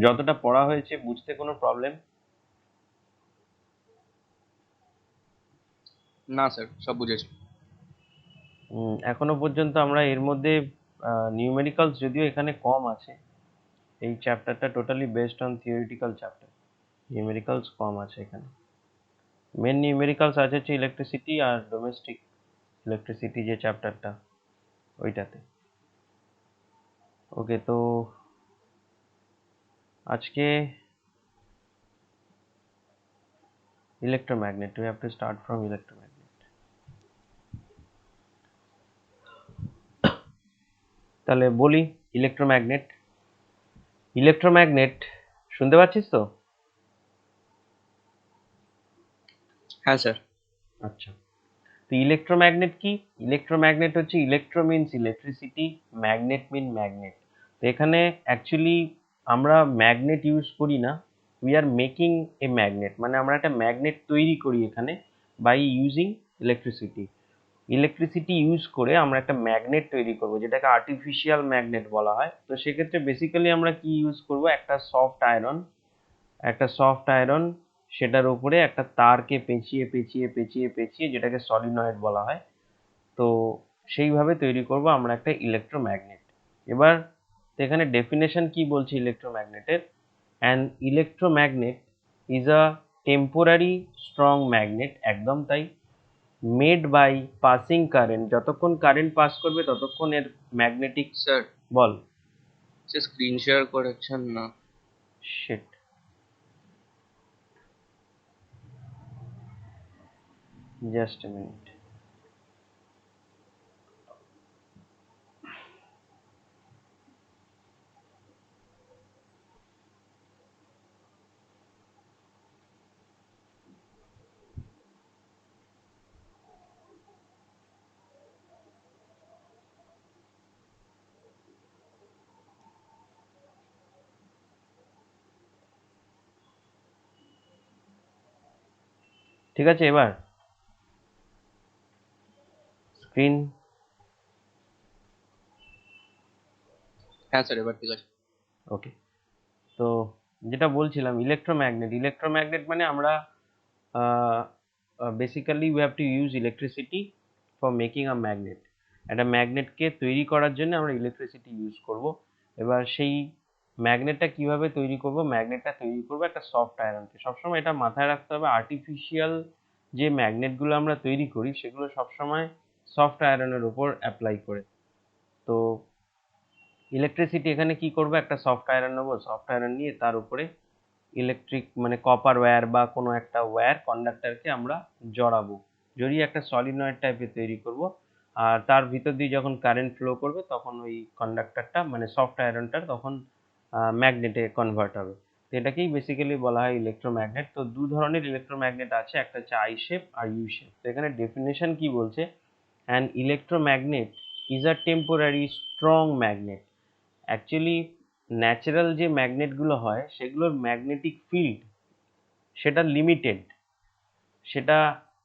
যতটা পড়া হয়েছে বুঝতে কোনো প্রবলেম? না স্যার, সব বুঝেছি। এখনো পর্যন্ত আমরা এর মধ্যে নিউমেরিক্যালস যদিও এখানে কম আছে, এই চ্যাপ্টারটা totally based on theoretical chapter, numericals কম আছে এখানে। মেন নিউমেরিক্যালস আছে হচ্ছে ইলেকট্রিসিটি আর ডোমেস্টিক ইলেকট্রিসিটি যে চ্যাপ্টারটা, ওইটাতে। ওকে, তো আজকে electromagnet, we have to start from electromagnet. তাহলে বলি ইলেকট্রোম্যাগনেট। ইলেকট্রোম্যাগনেট শুনতে পাচ্ছিস তো? হ্যাঁ স্যার। আচ্ছা, তো ইলেকট্রোম্যাগনেট কি? ইলেকট্রোম্যাগনেট হচ্ছে, electro means electricity, magnet mean magnet. তো এখানে অ্যাকচুয়ালি আমরা ম্যাগনেট ইউজ করি না, we are making a magnet, মানে আমরা একটা ম্যাগনেট তৈরি করি এখানে by using electricity. Electricity use করে আমরা একটা ম্যাগনেট তৈরি করব, যেটাকে আর্টিফিশিয়াল ম্যাগনেট বলা হয়। তো সেক্ষেত্রে বেসিক্যালি আমরা কি ইউজ করব, একটা সফট আয়রন, সেটার উপরে একটা তারকে পেঁচিয়ে পেঁচিয়ে পেঁচিয়ে পেঁচিয়ে, যেটাকে সলিনয়েড বলা হয়। তো সেইভাবে তৈরি করব আমরা একটা ইলেকট্রোম্যাগনেট। এবার এখানে ডেফিনেশন কি বলছে ইলেকট্রোম্যাগনেটের? An electromagnet is a temporary strong magnet, একদম তাই। মেড বাই পাসিং কারেন্ট, যতক্ষণ কারেন্ট পাস করবে ততক্ষণ এর ম্যাগনেটিক। স্যার, বল। সে স্ক্রিন শেয়ার করেছেন না। Shit, just a minute. ঠিক আছে, এবার স্ক্রিন। হ্যাঁ স্যার, এবার ঠিক আছে। ওকে, তো যেটা বলছিলাম, ইলেকট্রোম্যাগনেট, ইলেকট্রোম্যাগনেট মানে আমরা basically we have to use electricity for making a magnet. একটা ম্যাগনেটকে তৈরি করার জন্য আমরা ইলেকট্রিসিটি ইউজ করব। এবার সেই ম্যাগনেটটা কিভাবে তৈরি করব? ম্যাগনেটটা তৈরি করবো একটা সফট আয়রনকে। সবসময় এটা মাথায় রাখতে হবে, আর্টিফিশিয়াল যে ম্যাগনেটগুলো আমরা তৈরি করি সেগুলো সবসময় সফট আয়রনের উপর অ্যাপ্লাই করে। তো ইলেকট্রিসিটি এখানে কি করবো, একটা সফট আয়রন নেবো, সফট আয়রন নিয়ে তার উপরে ইলেকট্রিক মানে কপার ওয়্যার বা কোনো একটা ওয়্যার কন্ডাক্টরকে আমরা জড়াবো, জড়িয়ে একটা সলিনয়েড টাইপের তৈরি করব। আর তার ভিতর দিয়ে যখন কারেন্ট ফ্লো করবে তখন ওই কন্ডাক্টরটা মানে সফট আয়রনটার তখন ম্যাগনেটে কনভার্ট হবে। তো এটাকেই বেসিক্যালি বলা হয় ইলেকট্রোম্যাগনেট। তো দু ধরনের ইলেকট্রোম্যাগনেট আছে, একটা হচ্ছে আই শেপ আর ইউ শেপ। তো এখানে ডেফিনেশন কি বলছে, an electromagnet is a temporary strong magnet. Actually natural যে ম্যাগনেটগুলো হয় সেগুলোর ম্যাগনেটিক ফিল্ড সেটা লিমিটেড, সেটা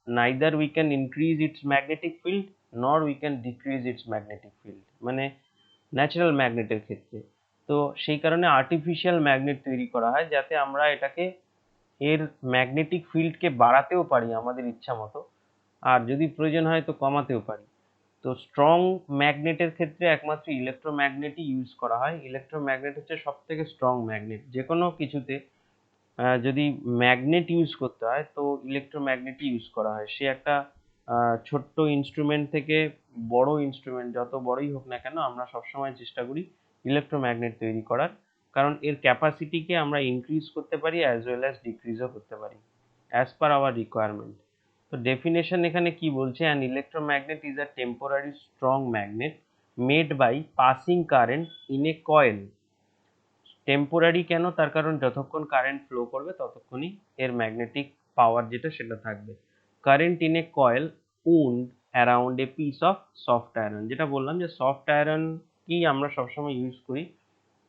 neither we can increase its magnetic field nor we can decrease its magnetic field, মানে ন্যাচারাল ম্যাগনেটের ক্ষেত্রে। তো সেই কারণে আর্টিফিশিয়াল ম্যাগনেট তৈরি করা হয়, যাতে আমরা এটাকে এর ম্যাগনেটিক ফিল্ডকে বাড়াতেও পারি আমাদের ইচ্ছা মতো, আর যদি প্রয়োজন হয় তো কমাতেও পারি। তো স্ট্রং ম্যাগনেটের ক্ষেত্রে একমাত্র ইলেকট্রোম্যাগনেটই ইউজ করা হয়। ইলেকট্রোম্যাগনেট হচ্ছে সব থেকে স্ট্রং ম্যাগনেট। যে কোনো কিছুতে যদি ম্যাগনেট ইউজ করতে হয় তো ইলেকট্রোম্যাগনেটই ইউজ করা হয়। সে একটা ছোট্ট ইনস্ট্রুমেন্ট থেকে বড় ইনস্ট্রুমেন্ট, যত বড়ই হোক না কেন, আমরা সবসময় চেষ্টা করি ইলেকট্রোম্যাগনেট তৈরি করার, কারণ এর ক্যাপাসিটিকে আমরা ইনক্রিজ করতে পারি অ্যাজ ওয়েল অ্যাজ ডিক্রিজও করতে পারি অ্যাজ পার আওয়ার রিকোয়ারমেন্ট। তো ডেফিনেশন এখানে কি বলছে, an electromagnet is a temporary strong magnet made by passing current in a coil. Temporary কেন? তার কারণ যতক্ষণ কারেন্ট ফ্লো করবে ততক্ষণই এর ম্যাগনেটিক পাওয়ার যেটা সেটা থাকবে। Current in a coil wound around a piece of soft iron, যেটা বললাম যে সফট আয়রন কি আমরা সবসময় ইউজ করি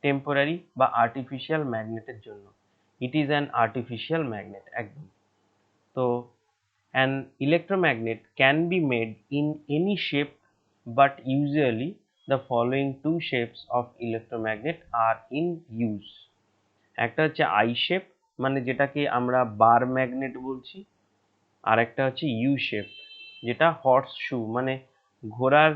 টেম্পোরারি বা আর্টিফিশিয়াল ম্যাগনেটের জন্য। It is an artificial magnet একদম। তো an electromagnet can be made in any shape but usually the following two shapes of electromagnet are in use. একটা হচ্ছে আই শেপ, মানে যেটাকে আমরা বার ম্যাগনেট বলছি, আর একটা হচ্ছে ইউ শেপ, যেটা হর্স শু, মানে ঘোড়ার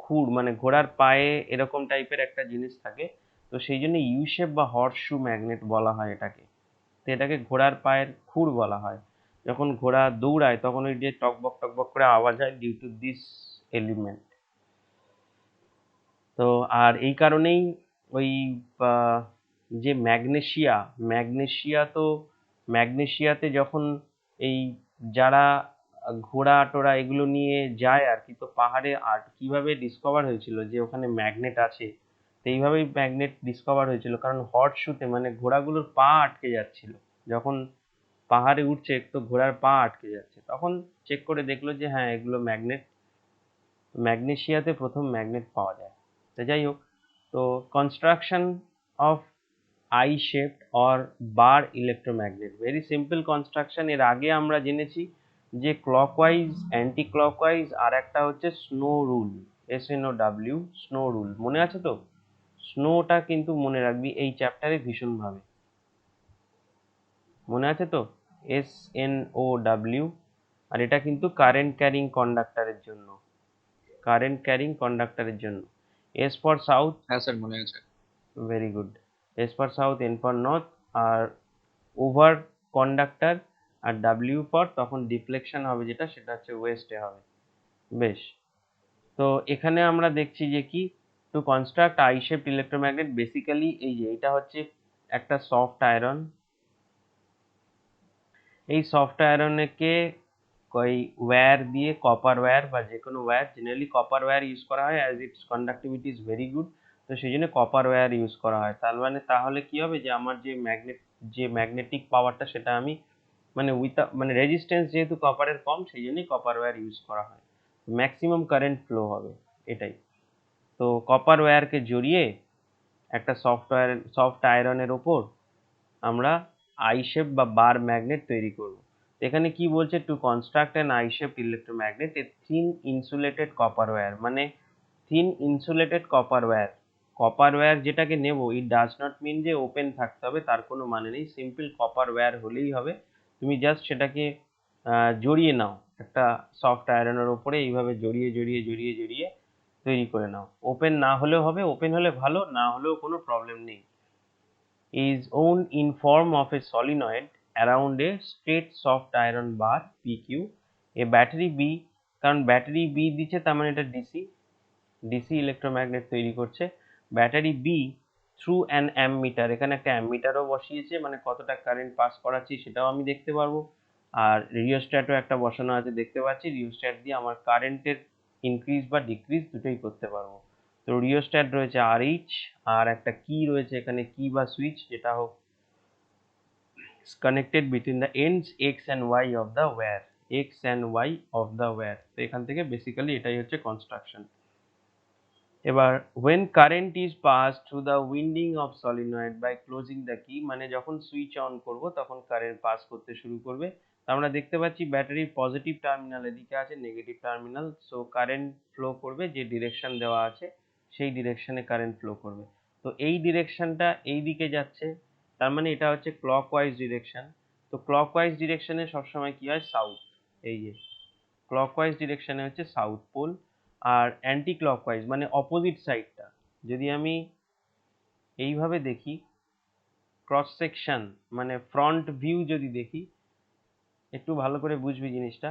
খুর, মানে ঘোড়ার পায়ে এরকম টাইপের একটা জিনিস থাকে, তো সেই জন্য ইউ শেপ বা হর্স শু ম্যাগনেট বলা হয় এটাকে। তো এটাকে ঘোড়ার পায়ের খুর বলা হয়। যখন ঘোড়া দৌড়ায় তখন ওই যে টকবক টকবক করে আওয়াজ হয় ডিউ টু দিস এলিমেন্ট। তো আর এই কারণেই ওই যে ম্যাগনেশিয়াতে যখন এই যারা ঘোড়া টোড়া এগুলো নিয়ে যায় আর কি, তো পাহাড়ে আর কিভাবে ডিসকভার হয়েছিল যে ওখানে ম্যাগনেট আছে, তো এইভাবেই ম্যাগনেট ডিসকভার হয়েছিল, কারণ হর্স শুতে মানে ঘোড়াগুলোর পা আটকে যাচ্ছিল যখন পাহাড়ে উঠছে, তো ঘোড়ার পা আটকে যাচ্ছে, তখন চেক করে দেখলো যে হ্যাঁ এগুলো ম্যাগনেট, ম্যাগনেশিয়াতে প্রথম ম্যাগনেট পাওয়া যায়। তো যাই হোক, তো construction of I shaped or bar electromagnet, very simple construction. এর আগে আমরা জেনেছি যে ক্লকওয়াইজ, অ্যান্টি ক্লকওয়াইজ, আর একটা হচ্ছে snow rule, SNOW, snow rule, মনে আছে তো? স্নোটা কিন্তু মনে রাখবি এই চ্যাপ্টারে ভীষণভাবে, মনে আছে তো? SNOW। আর এটা কিন্তু কারেন্ট ক্যারিং কন্ডাক্টরের জন্য, কারেন্ট ক্যারিং কন্ডাক্টরের জন্য। এস ফর সাউথ, হ্যাঁ স্যার মনে আছে। Very good. S for south, N for north, আর ওভার কন্ডাক্টর, আর ডাব্লিউ ফর তখন ডিফ্লেকশন হবে, যেটা সেটা হচ্ছে ওয়েস্টে হবে। বেশ, তো এখানে আমরা দেখছি যে কি, to construct I shaped electromagnet, basically এই যে এটা হচ্ছে একটা সফট আয়রন, এই সফট আয়রনকে ওই ওয়্যার দিয়ে, কপার ওয়্যার বা যে কোনো wire, generally copper wire use করা হয় as its conductivity is very good, তো সেই জন্য কপার ওয়্যার ইউজ করা হয়। তার মানে তাহলে কি হবে যে আমার যে ম্যাগনেটিক পাওয়ারটা সেটা আমি মানে মানে রেজিস্ট্যান্স যেহেতু কপারের কম, সেই জন্যই কপার ওয়্যার ইউজ করা হয়, ম্যাক্সিমাম কারেন্ট ফ্লো হবে এটাই। তো কপার ওয়্যারকে জড়িয়ে একটা সফট আয়রনের ওপর আমরা আই শেপ বা বার ম্যাগনেট তৈরি করব। এখানে কি বলছে, to construct an I shape electromagnet a thin insulated copper wire, মানে thin insulated copper wire. Copper wire যেটাকে নেব, ইট ডাজ নট মিন যে ওপেন থাকতে হবে, তার কোনো মানে নেই, সিম্পল কপার ওয়্যার হলেই হবে। তুমি জাস্ট সেটাকে জড়িয়ে নাও একটা সফট আয়রনের ওপরে, এইভাবে জড়িয়ে জড়িয়ে জড়িয়ে জড়িয়ে তৈরি করে নাও। ওপেন না হলেও হবে, ওপেন হলে ভালো, না হলেও কোনো প্রবলেম নেই। is wound in form of a solenoid around a straight soft iron bar PQ, a battery B, কারণ ব্যাটারি বি দিচ্ছে তার মানে এটা ডিসি, ডিসি ইলেকট্রোম্যাগনেট তৈরি করছে। Battery B through an ammeter, এখানে একটা অ্যামমিটারও বসিয়েছে, মানে কতটা কারেন্ট পাস করাচ্ছি সেটাও আমি দেখতে পারবো। আর রিওস্ট্যাটও একটা বসানো আছে দেখতে পাচ্ছি, রিওস্ট্যাট দিয়ে আমার কারেন্টের ইনক্রিজ বা ডিক্রিজ দুটোই করতে পারবো। তো রিওস্ট্যাট রয়েছে RH, আর একটা কি রয়েছে এখানে, কি বা সুইচ, যেটা হোক connected between the ends X and Y of the wire, X and Y of the wire. তো এখান থেকে বেসিক্যালি এটাই হচ্ছে কনস্ট্রাকশন। এবার when current is passed through the winding of solenoid by closing the key, মানে যখন switch on করব তখন কারেন্ট পাস করতে শুরু করবে। তো আমরা দেখতে পাচ্ছি ব্যাটারির পজিটিভ টার্মিনাল এদিকে আছে, negative terminal, so current flow করবে যে ডিরেকশন দেওয়া আছে সেই ডিরেকশনে কারেন্ট ফ্লো করবে। তো এই ডিরেকশনটা এই দিকে যাচ্ছে, তার মানে এটা হচ্ছে ক্লকওয়াইজ ডিরেকশন। তো ক্লকওয়াইজ ডিরেকশনে সবসময় কি হয়, সাউথ, এই যে ক্লকওয়াইজ ডিরেকশনে হচ্ছে সাউথ পোল। আর অ্যান্টি ক্লকওয়াইজ মানে অপোজিট সাইডটা, যদি আমি এইভাবে দেখি ক্রস সেকশন, মানে ফ্রন্ট ভিউ যদি দেখি, একটু ভালো করে বুঝবি জিনিসটা।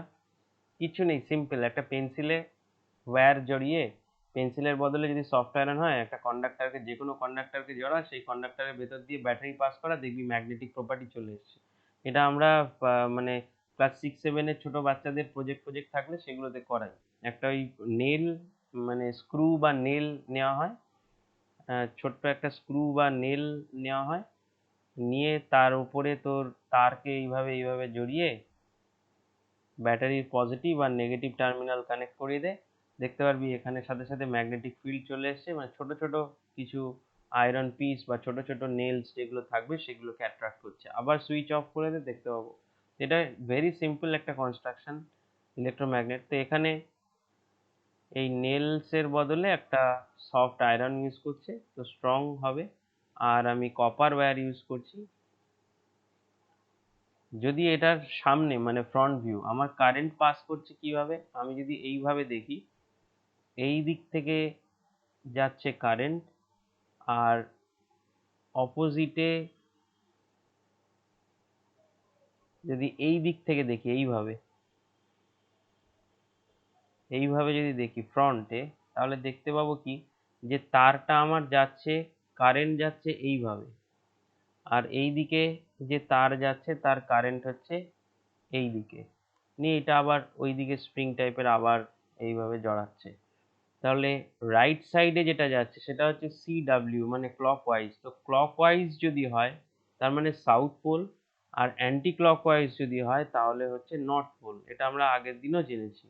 কিছু নেই, সিম্পল একটা পেন্সিলে ওয়্যার জড়িয়ে, পেন্সিলের বদলে যদি সফট আয়রন হয়, একটা কন্ডাক্টরকে, যে কোনো কন্ডাক্টরকে জড়া, সেই কন্ডাক্টরের ভেতর দিয়ে ব্যাটারি পাস করা, দেখবি ম্যাগনেটিক প্রপার্টি চলে এসছে। এটা আমরা মানে ক্লাস 6-7 এর ছোট বাচ্চাদের প্রজেক্ট থাকলে সেগুলোতে করাই। একটা ওই নেল, মানে স্ক্রু বা নেল নেওয়া হয়, ছোট্ট একটা স্ক্রু বা নেল নেওয়া হয়, নিয়ে তার উপরে তোর তারকে এইভাবে এইভাবে জড়িয়ে ব্যাটারির পজিটিভ আর নেগেটিভ টার্মিনাল কানেক্ট করিয়ে দে, দেখতে পারবি এখানে সাথে সাথে ম্যাগনেটিক ফিল্ড চলে এসছে, মানে ছোট ছোট কিছু আয়রন পিস বা ছোট ছোট নেলস যেগুলো থাকবে সেগুলোকে অ্যাট্রাক্ট করছে। আবার সুইচ অফ করে দে, দেখতে পাবো। এটা ভেরি সিম্পল একটা কনস্ট্রাকশন ইলেকট্রোম্যাগনেট। তো এখানে এই নেলসের বদলে একটা সফট আয়রন ইউজ করছে, তো স্ট্রং হবে। আর আমি কপার ওয়্যার ইউজ করছি। যদি এটার সামনে মানে ফ্রন্ট ভিউ, আমার কারেন্ট পাস করছে কিভাবে, আমি যদি এইভাবে দেখি, এই দিক থেকে যাচ্ছে কারেন্ট, আর অপোজিটে যদি এই দিক থেকে দেখি, এইভাবে এইভাবে যদি দেখি ফ্রন্টে, তাহলে দেখতে পাবো কি, যে তারটা আমার যাচ্ছে, কারেন্ট যাচ্ছে এইভাবে, আর এই দিকে যে তার যাচ্ছে তার কারেন্ট হচ্ছে এই দিকে, নিয়ে এটা আবার ওই দিকে স্প্রিং টাইপের আবার এইভাবে জড়াচ্ছে। তাহলে রাইট সাইডে যেটা যাচ্ছে সেটা হচ্ছে CW, মানে ক্লকওয়াইজ। তো ক্লকওয়াইজ যদি হয় তার মানে সাউথ পোল, আর অ্যান্টি ক্লকওয়াইজ যদি হয় তাহলে হচ্ছে নর্থ পোল। এটা আমরা আগের দিনও জেনেছি।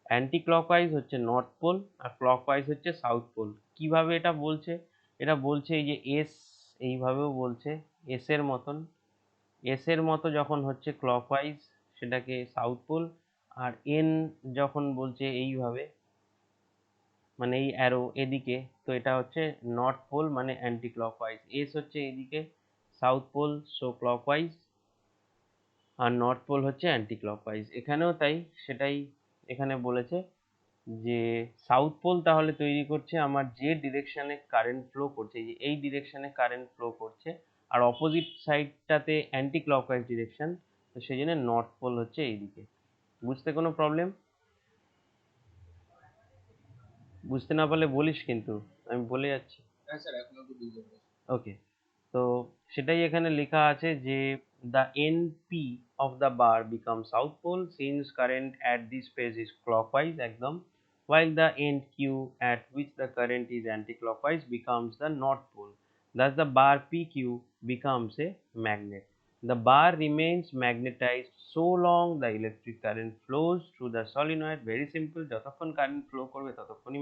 অ্যান্টি ক্লকওয়াইজ হচ্ছে নর্থ পোল, আর ক্লকওয়াইজ হচ্ছে সাউথ পোল। কিভাবে এটা বলছে, এটা বলছে এই যে এস, এইভাবেও বলছে এস এর মতন। এস এর মতো যখন হচ্ছে ক্লকওয়াইজ, সেটাকে সাউথ পোল। আর এন যখন বলছে এইভাবে, মানে এই অ্যারো এদিকে, তো এটা হচ্ছে নর্থ পোল, মানে অ্যান্টি ক্লকওয়াইজ। এস হচ্ছে এদিকে সাউথ পোল, সো ক্লকওয়াইজ, আর নর্থ পোল হচ্ছে অ্যান্টি ক্লকওয়াইজ। এখানেও তাই, সেটাই এখানে বলেছে যে সাউথ পোল তাহলে তৈরি করছে আমার যে ডিরেকশনে কারেন্ট ফ্লো করছে, এই যে এই ডিরেকশনে কারেন্ট ফ্লো করছে, আর অপোজিট সাইডটাতে অ্যান্টি ক্লকওয়াইজ ডিরেকশন, তো সেই জন্য নর্থ পোল হচ্ছে এইদিকে। বুঝতে কোনো প্রবলেম? বুঝতে না পারলে বলিস কিন্তু, আমি বলে যাচ্ছি। হ্যাঁ স্যার, এখন একটু বুঝতে পারছি। ওকে, তো সেটাই এখানে লেখা আছে যে the NP of the bar becomes south pole since current at this phase is clockwise একদম, while the end Q at which the current is anti-clockwise becomes the north pole. Thus the bar PQ becomes a magnet. The bar remains magnetized so long the electric current flows through the solenoid. Very simple, যতক্ষণ current flow করবে ততক্ষণই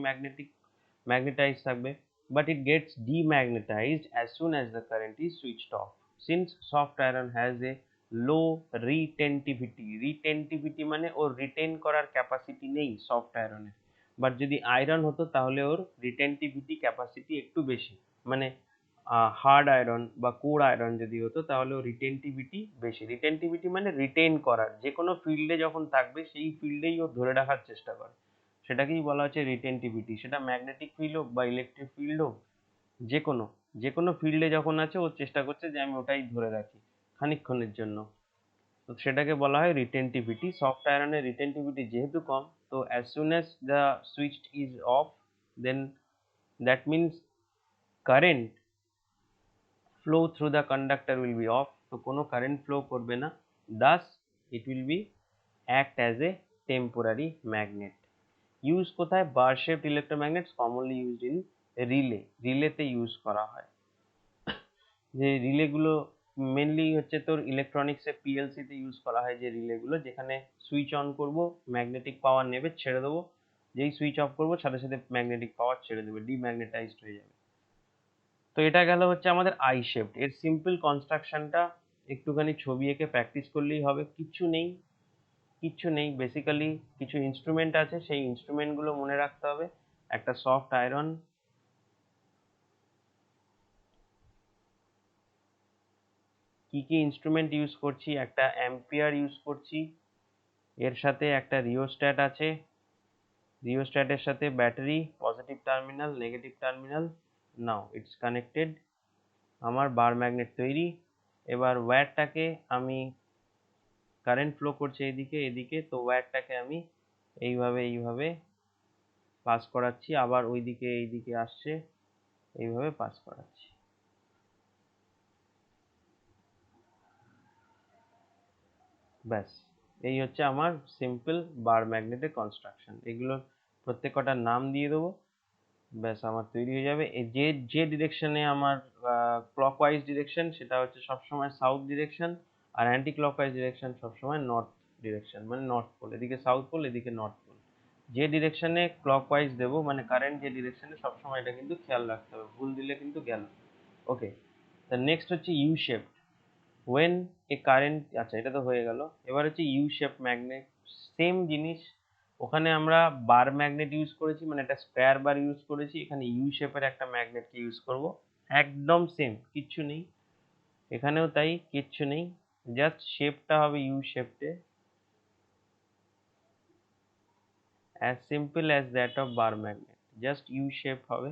magnetized থাকবে, but it gets demagnetized as soon as the current is switched off. Since soft iron has a low retentivity মানে ওর written করার capacity নেই soft আয়রনের, but যদি iron হতো তাহলে ওর রিটেন্টিভিটি ক্যাপাসিটি একটু বেশি, মানে হার্ড আয়রন বা কোর আয়রন যদি হতো তাহলে ওর রিটেন্টিভিটি বেশি। রিটেন্টিভিটি মানে রিটেন করার, যে কোনো ফিল্ডে যখন থাকবে সেই ফিল্ডেই ও ধরে রাখার চেষ্টা করে, সেটাকেই বলা হচ্ছে রিটেন্টিভিটি। সেটা ম্যাগনেটিক ফিল্ড হোক বা ইলেকট্রিক ফিল্ড হোক, যে কোনো যে কোনো ফিল্ডে যখন আছে ও চেষ্টা করছে যে আমি ওটাই ধরে রাখি খানিকক্ষণের জন্য, তো সেটাকে বলা হয় রিটেন্টিভিটি। সফট আয়রনের রিটেন্টিভিটি যেহেতু কম, তো as soon as the switch is off, then that means current flow through the conductor will be off, তো কোনো কারেন্ট ফ্লো করবে না। Thus it will be act as a temporary magnet. Use কোথায়? Bar shaped electromagnets commonly used in রিলেতে use করা হয়। যে রিলেগুলো mainly হচ্ছে তোর ইলেকট্রনিক্সে পিএলসিতে ইউজ করা হয়, যে রিলেগুলো যেখানে সুইচ অন করব ম্যাগনেটিক পাওয়ার নেবে, ছেড়ে দেবো, যেই সুইচ অফ করবো সাথে সাথে ম্যাগনেটিক পাওয়ার ছেড়ে দেবে, ডিম্যাগনেটাইজড হয়ে যাবে। তো এটা গেল হচ্ছে আমাদের আই শেপড। এর সিম্পল কনস্ট্রাকশনটা একটুখানি ছবি এঁকে প্র্যাকটিস করলেই হবে, কিচ্ছু নেই বেসিক্যালি। কিছু ইনস্ট্রুমেন্ট আছে, সেই ইনস্ট্রুমেন্টগুলো মনে রাখতে হবে। একটা সফট আয়রন, কি কি ইনস্ট্রুমেন্ট ইউজ করছি, একটা অ্যাম্পিয়ার ইউজ করছি, এর সাথে একটা রিওস্ট্যাট আছে, রিওস্ট্যাটের সাথে battery, positive terminal negative terminal, now it's connected, আমার বার ম্যাগনেট তৈরি। এবার ওয়্যারটাকে আমি, কারেন্ট ফ্লো করছে এদিকে এদিকে, তো ওয়্যারটাকে আমি এইভাবে পাস করাচ্ছি, আবার ওইদিকে এইদিকে আসছে, এইভাবে পাস করাচ্ছি। ব্যাস, এই হচ্ছে আমার সিম্পল বার ম্যাগনেটের কনস্ট্রাকশন। এগুলোর প্রত্যেক কটার নাম দিয়ে দেবো, ব্যাস আমার তৈরি হয়ে যাবে। এই যে যে ডিরেকশনে আমার ক্লকওয়াইজ ডিরেকশন সেটা হচ্ছে সবসময় সাউথ ডিরেকশন, আর অ্যান্টি ক্লকওয়াইজ ডিরেকশন সবসময় নর্থ ডিরেকশন, মানে নর্থ পোল, এদিকে সাউথ পোল এদিকে নর্থ পোল। যে ডিরেকশনে ক্লকওয়াইজ দেবো মানে কারেন্ট যে ডিরেকশনে, সবসময় এটা কিন্তু খেয়াল রাখতে হবে, ভুল দিলে কিন্তু গেল। ওকে, তা নেক্সট হচ্ছে U shape. When a current, আচ্ছা এটা তো হয়ে গেল। এবার হচ্ছে ইউ শেপ ম্যাগনেট, সেম জিনিস। ওখানে আমরা বার ম্যাগনেট ইউজ করেছি, মানে একটা স্কোয়ার বার ইউজ করেছি। এখানে ইউ শেপের একটা ম্যাগনেটকে ইউজ করব। একদম সেম, কিচ্ছু নেই। এখানেও তাই, কিচ্ছু নেই, জাস্ট শেপটা হবে ইউ শেপে, as simple as that of bar magnet, just U shape হবে।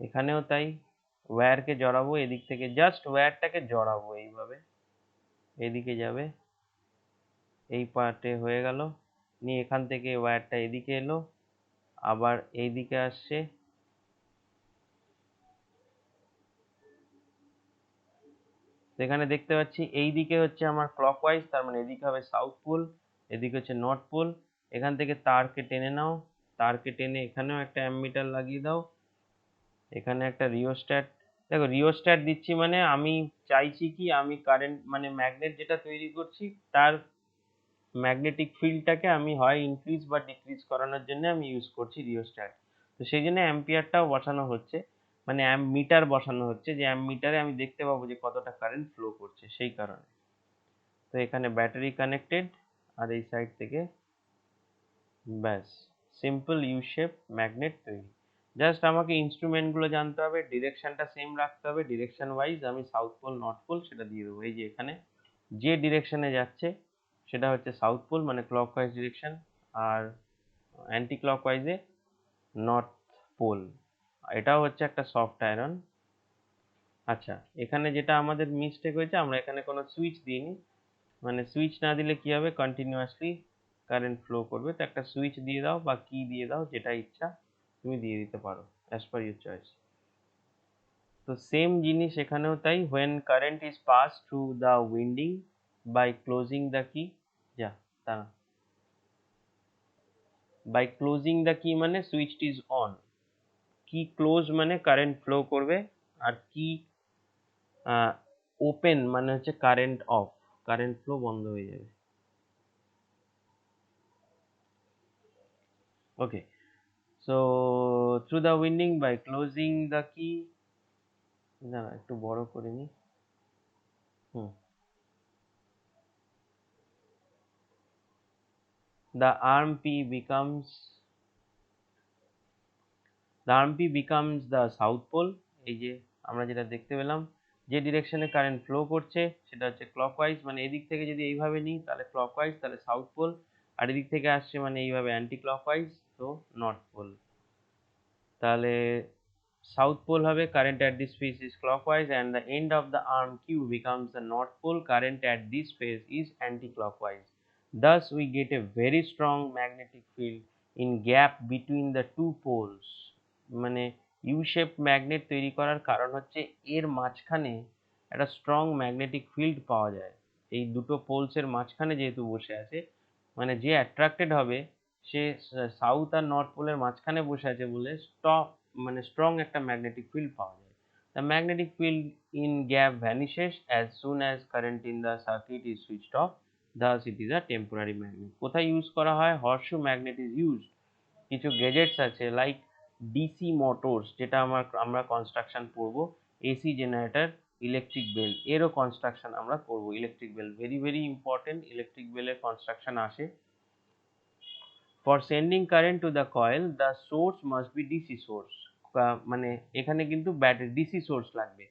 এখানেও তাই, ওয়্যারকে জড়াবো এদিক থেকে, জাস্ট ওয়্যারটাকে জড়াবো এইভাবে, এদিকে যাবে, এই পার্টে হয়ে গেল, নিয়ে এখান থেকে ওয়্যারটা এদিকে এলো, আবার এইদিকে আসছে, এখানে দেখতে পাচ্ছি এই দিকে হচ্ছে আমার ক্লকওয়াইজ, তার মানে এদিকে হবে সাউথ পোল, এদিকে হচ্ছে নর্থ পোল। এখান থেকে তারকে টেনে নাও, তারকে টেনে এখানেও একটা অ্যামমিটার লাগিয়ে দাও, এখানে একটা রিওস্ট্যাট। দেখো রিওস্ট্যাট দিচ্ছি মানে আমি চাইছি কি, আমি কারেন্ট মানে ম্যাগনেট যেটা তৈরি করছি তার ম্যাগনেটিক ফিল্ডটাকে আমি হয় ইনক্রিজ বা ডিক্রিজ করানোর জন্য আমি ইউজ করছি রিওস্ট্যাট। তো সেই জন্য অ্যাম্পিয়ারটাও বসানো হচ্ছে, মানে অ্যাম্প মিটার বসানো হচ্ছে, যে অ্যাম্প মিটারে আমি দেখতে পাবো যে কতটা কারেন্ট ফ্লো করছে সেই কারণে। তো এখানে ব্যাটারি কানেক্টেড, আর এই সাইড থেকে ব্যাস সিম্পল ইউ শেপ ম্যাগনেট তৈরি। জাস্ট আমাকে ইনস্ট্রুমেন্টগুলো জানতে হবে, ডিরেকশনটা সেম রাখতে হবে, ডিরেকশন ওয়াইজ আমি সাউথ পোল নর্থ পোল সেটা দিয়ে দেবো। এই যে এখানে যে ডিরেকশনে যাচ্ছে সেটা হচ্ছে সাউথ পোল, মানে ক্লকওয়াইজ ডিরেকশন, আর অ্যান্টি ক্লকওয়াইজে নর্থ পোল। এটাও হচ্ছে একটা সফট আয়রন। আচ্ছা, এখানে যেটা আমাদের মিস্টেক হয়েছে, আমরা এখানে কোনো সুইচ দিইনি, মানে সুইচ না দিলে কি হবে, কন্টিনিউয়াসলি কারেন্ট ফ্লো করবে। তো একটা সুইচ দিয়ে দাও বা কি দিয়ে দাও, যেটা ইচ্ছা তুমি দিয়ে দিতে পারো, অ্যাজ পার ইউর চয়েস। তো সেম জিনিস এখানেও তাই, when current is passed through the winding by closing the key, যা দাঁড়া, by closing the key মানে সুইচ ইজ অন, কি ক্লোজ মানে কারেন্ট ফ্লো করবে, আর কি ওপেন মানে হচ্ছে কারেন্ট অফ, কারেন্ট ফ্লো বন্ধ হয়ে যাবে। ওকে, so through the winding by closing the key, না একটু বড় করে নি, হুম, the arm P becomes, the arm P becomes the south pole। এই যে আমরা যেটা দেখতে পেলাম, যে ডিরেকশনে কারেন্ট ফ্লো করছে সেটা হচ্ছে ক্লকওয়াইজ, মানে এদিক থেকে যদি এইভাবে নিই তাহলে ক্লকওয়াইজ, তাহলে সাউথ পোল, আর এদিক থেকে আসছে মানে এইভাবে অ্যান্টি ক্লকওয়াইজ, তো নর্থ পোল। তাহলে south pole হবে current at this phase is clockwise, and the end of the arm Q becomes the north pole, current at this phase is anti-clockwise. Thus we get a very strong magnetic field in gap between the two poles। মানে you shape magnet তৈরি করার কারণ হচ্ছে এর মাঝখানে একটা strong magnetic field পাওয়া যায়, এই দুটো পোলসের মাঝখানে যেহেতু বসে আছে, মানে যে অ্যাট্রাক্টেড হবে সে সাউথ আর নর্থ পোলের মাঝখানে বসে আছে বলে মানে স্ট্রং একটা ম্যাগনেটিক ফিল্ড পাওয়া যায়। The magnetic field in gap vanishes as soon as current in the circuit is switched off, thus it is a temporary magnet. কোথায় ইউজ করা হয়, হর্সশু ম্যাগনেট ইজ ইউজড। কিছু গেজেটস আছে like DC motors, যেটা আমরা construction পড়বো, AC generator, electric bell, এরও construction আমরা করবো। Electric bell very very important, electric বেলের কনস্ট্রাকশন আসে। For sending current to the coil, the source must be DC source, মানে এখানে কিন্তু ব্যাটারি ডিসি সোর্স লাগবে।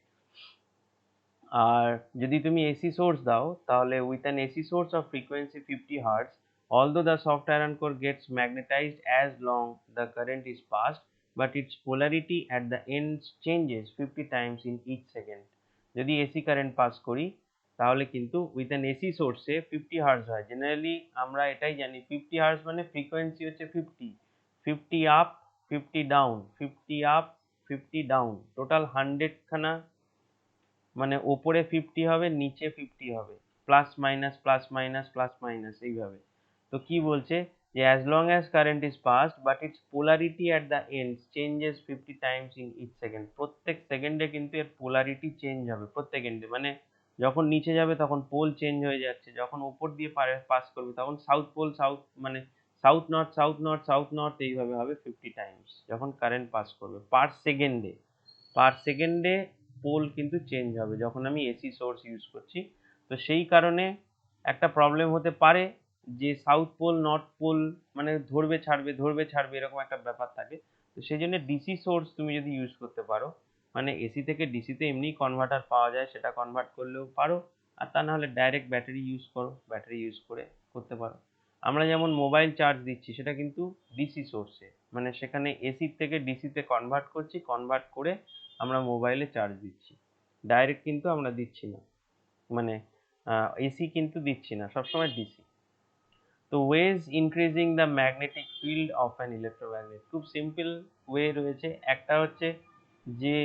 আর যদি তুমি এসি সোর্স দাও তাহলে with an AC source of frequency 50 Hz, although the soft iron core gets magnetized as long the current is passed, but its polarity at the ends changes 50 times in each second। যদি AC current pass করি তাহলে কিন্তু with an AC সোর্সে 50 hertz হয়। Generally আমরা এটাই জানি 50 hertz মানে frequency হচ্ছে 50, 50 up 50 down, 50 up 50 down, total 100 খানা, মানে ওপরে 50 হবে নিচে 50 হবে, plus minus plus minus plus minus এইভাবে। তো কি বলছে যে as long as current is passed but its polarity at the ends changes 50 times in each second, প্রত্যেক সেকেন্ডে কিন্তু এর পোলারিটি চেঞ্জ হবে, প্রত্যেক এন্ডে, মানে যখন নিচে যাবে তখন পোল চেঞ্জ হয়ে যাচ্ছে, যখন উপর দিয়ে পাস করবে তখন সাউথ পোল সাউথ, মানে south north south north south north এইভাবে হবে 50 টাইমস যখন কারেন্ট পাস করবে পার সেকেন্ডে, পার সেকেন্ডে পোল কিন্তু চেঞ্জ হবে যখন আমি এসি সোর্স ইউজ করছি। তো সেই কারণে একটা প্রবলেম হতে পারে যে সাউথ পোল নর্থ পোল মানে ধরবে ছাড়বে এরকম একটা ব্যাপার থাকে। তো সেই জন্য ডিসি সোর্স তুমি যদি ইউজ করতে পারো, মানে এসি থেকে ডিসিতে এমনি কনভার্টার পাওয়া যায়, সেটা কনভার্ট করলেও পারো। আর তা নাহলে ডাইরেক্ট ব্যাটারি ইউজ করো, ব্যাটারি ইউজ করে করতে পারো। আমরা যেমন মোবাইল চার্জ দিচ্ছি সেটা কিন্তু ডিসি সোর্সে, মানে সেখানে এসি থেকে ডিসিতে কনভার্ট করছি, কনভার্ট করে আমরা মোবাইলে চার্জ দিচ্ছি, ডাইরেক্ট কিন্তু আমরা দিচ্ছি না, মানে এসি কিন্তু দিচ্ছি না, সবসময় ডিসি। তো ways increasing the magnetic field of an electromagnet, খুব সিম্পল ওয়ে রয়েছে। একটা হচ্ছে যে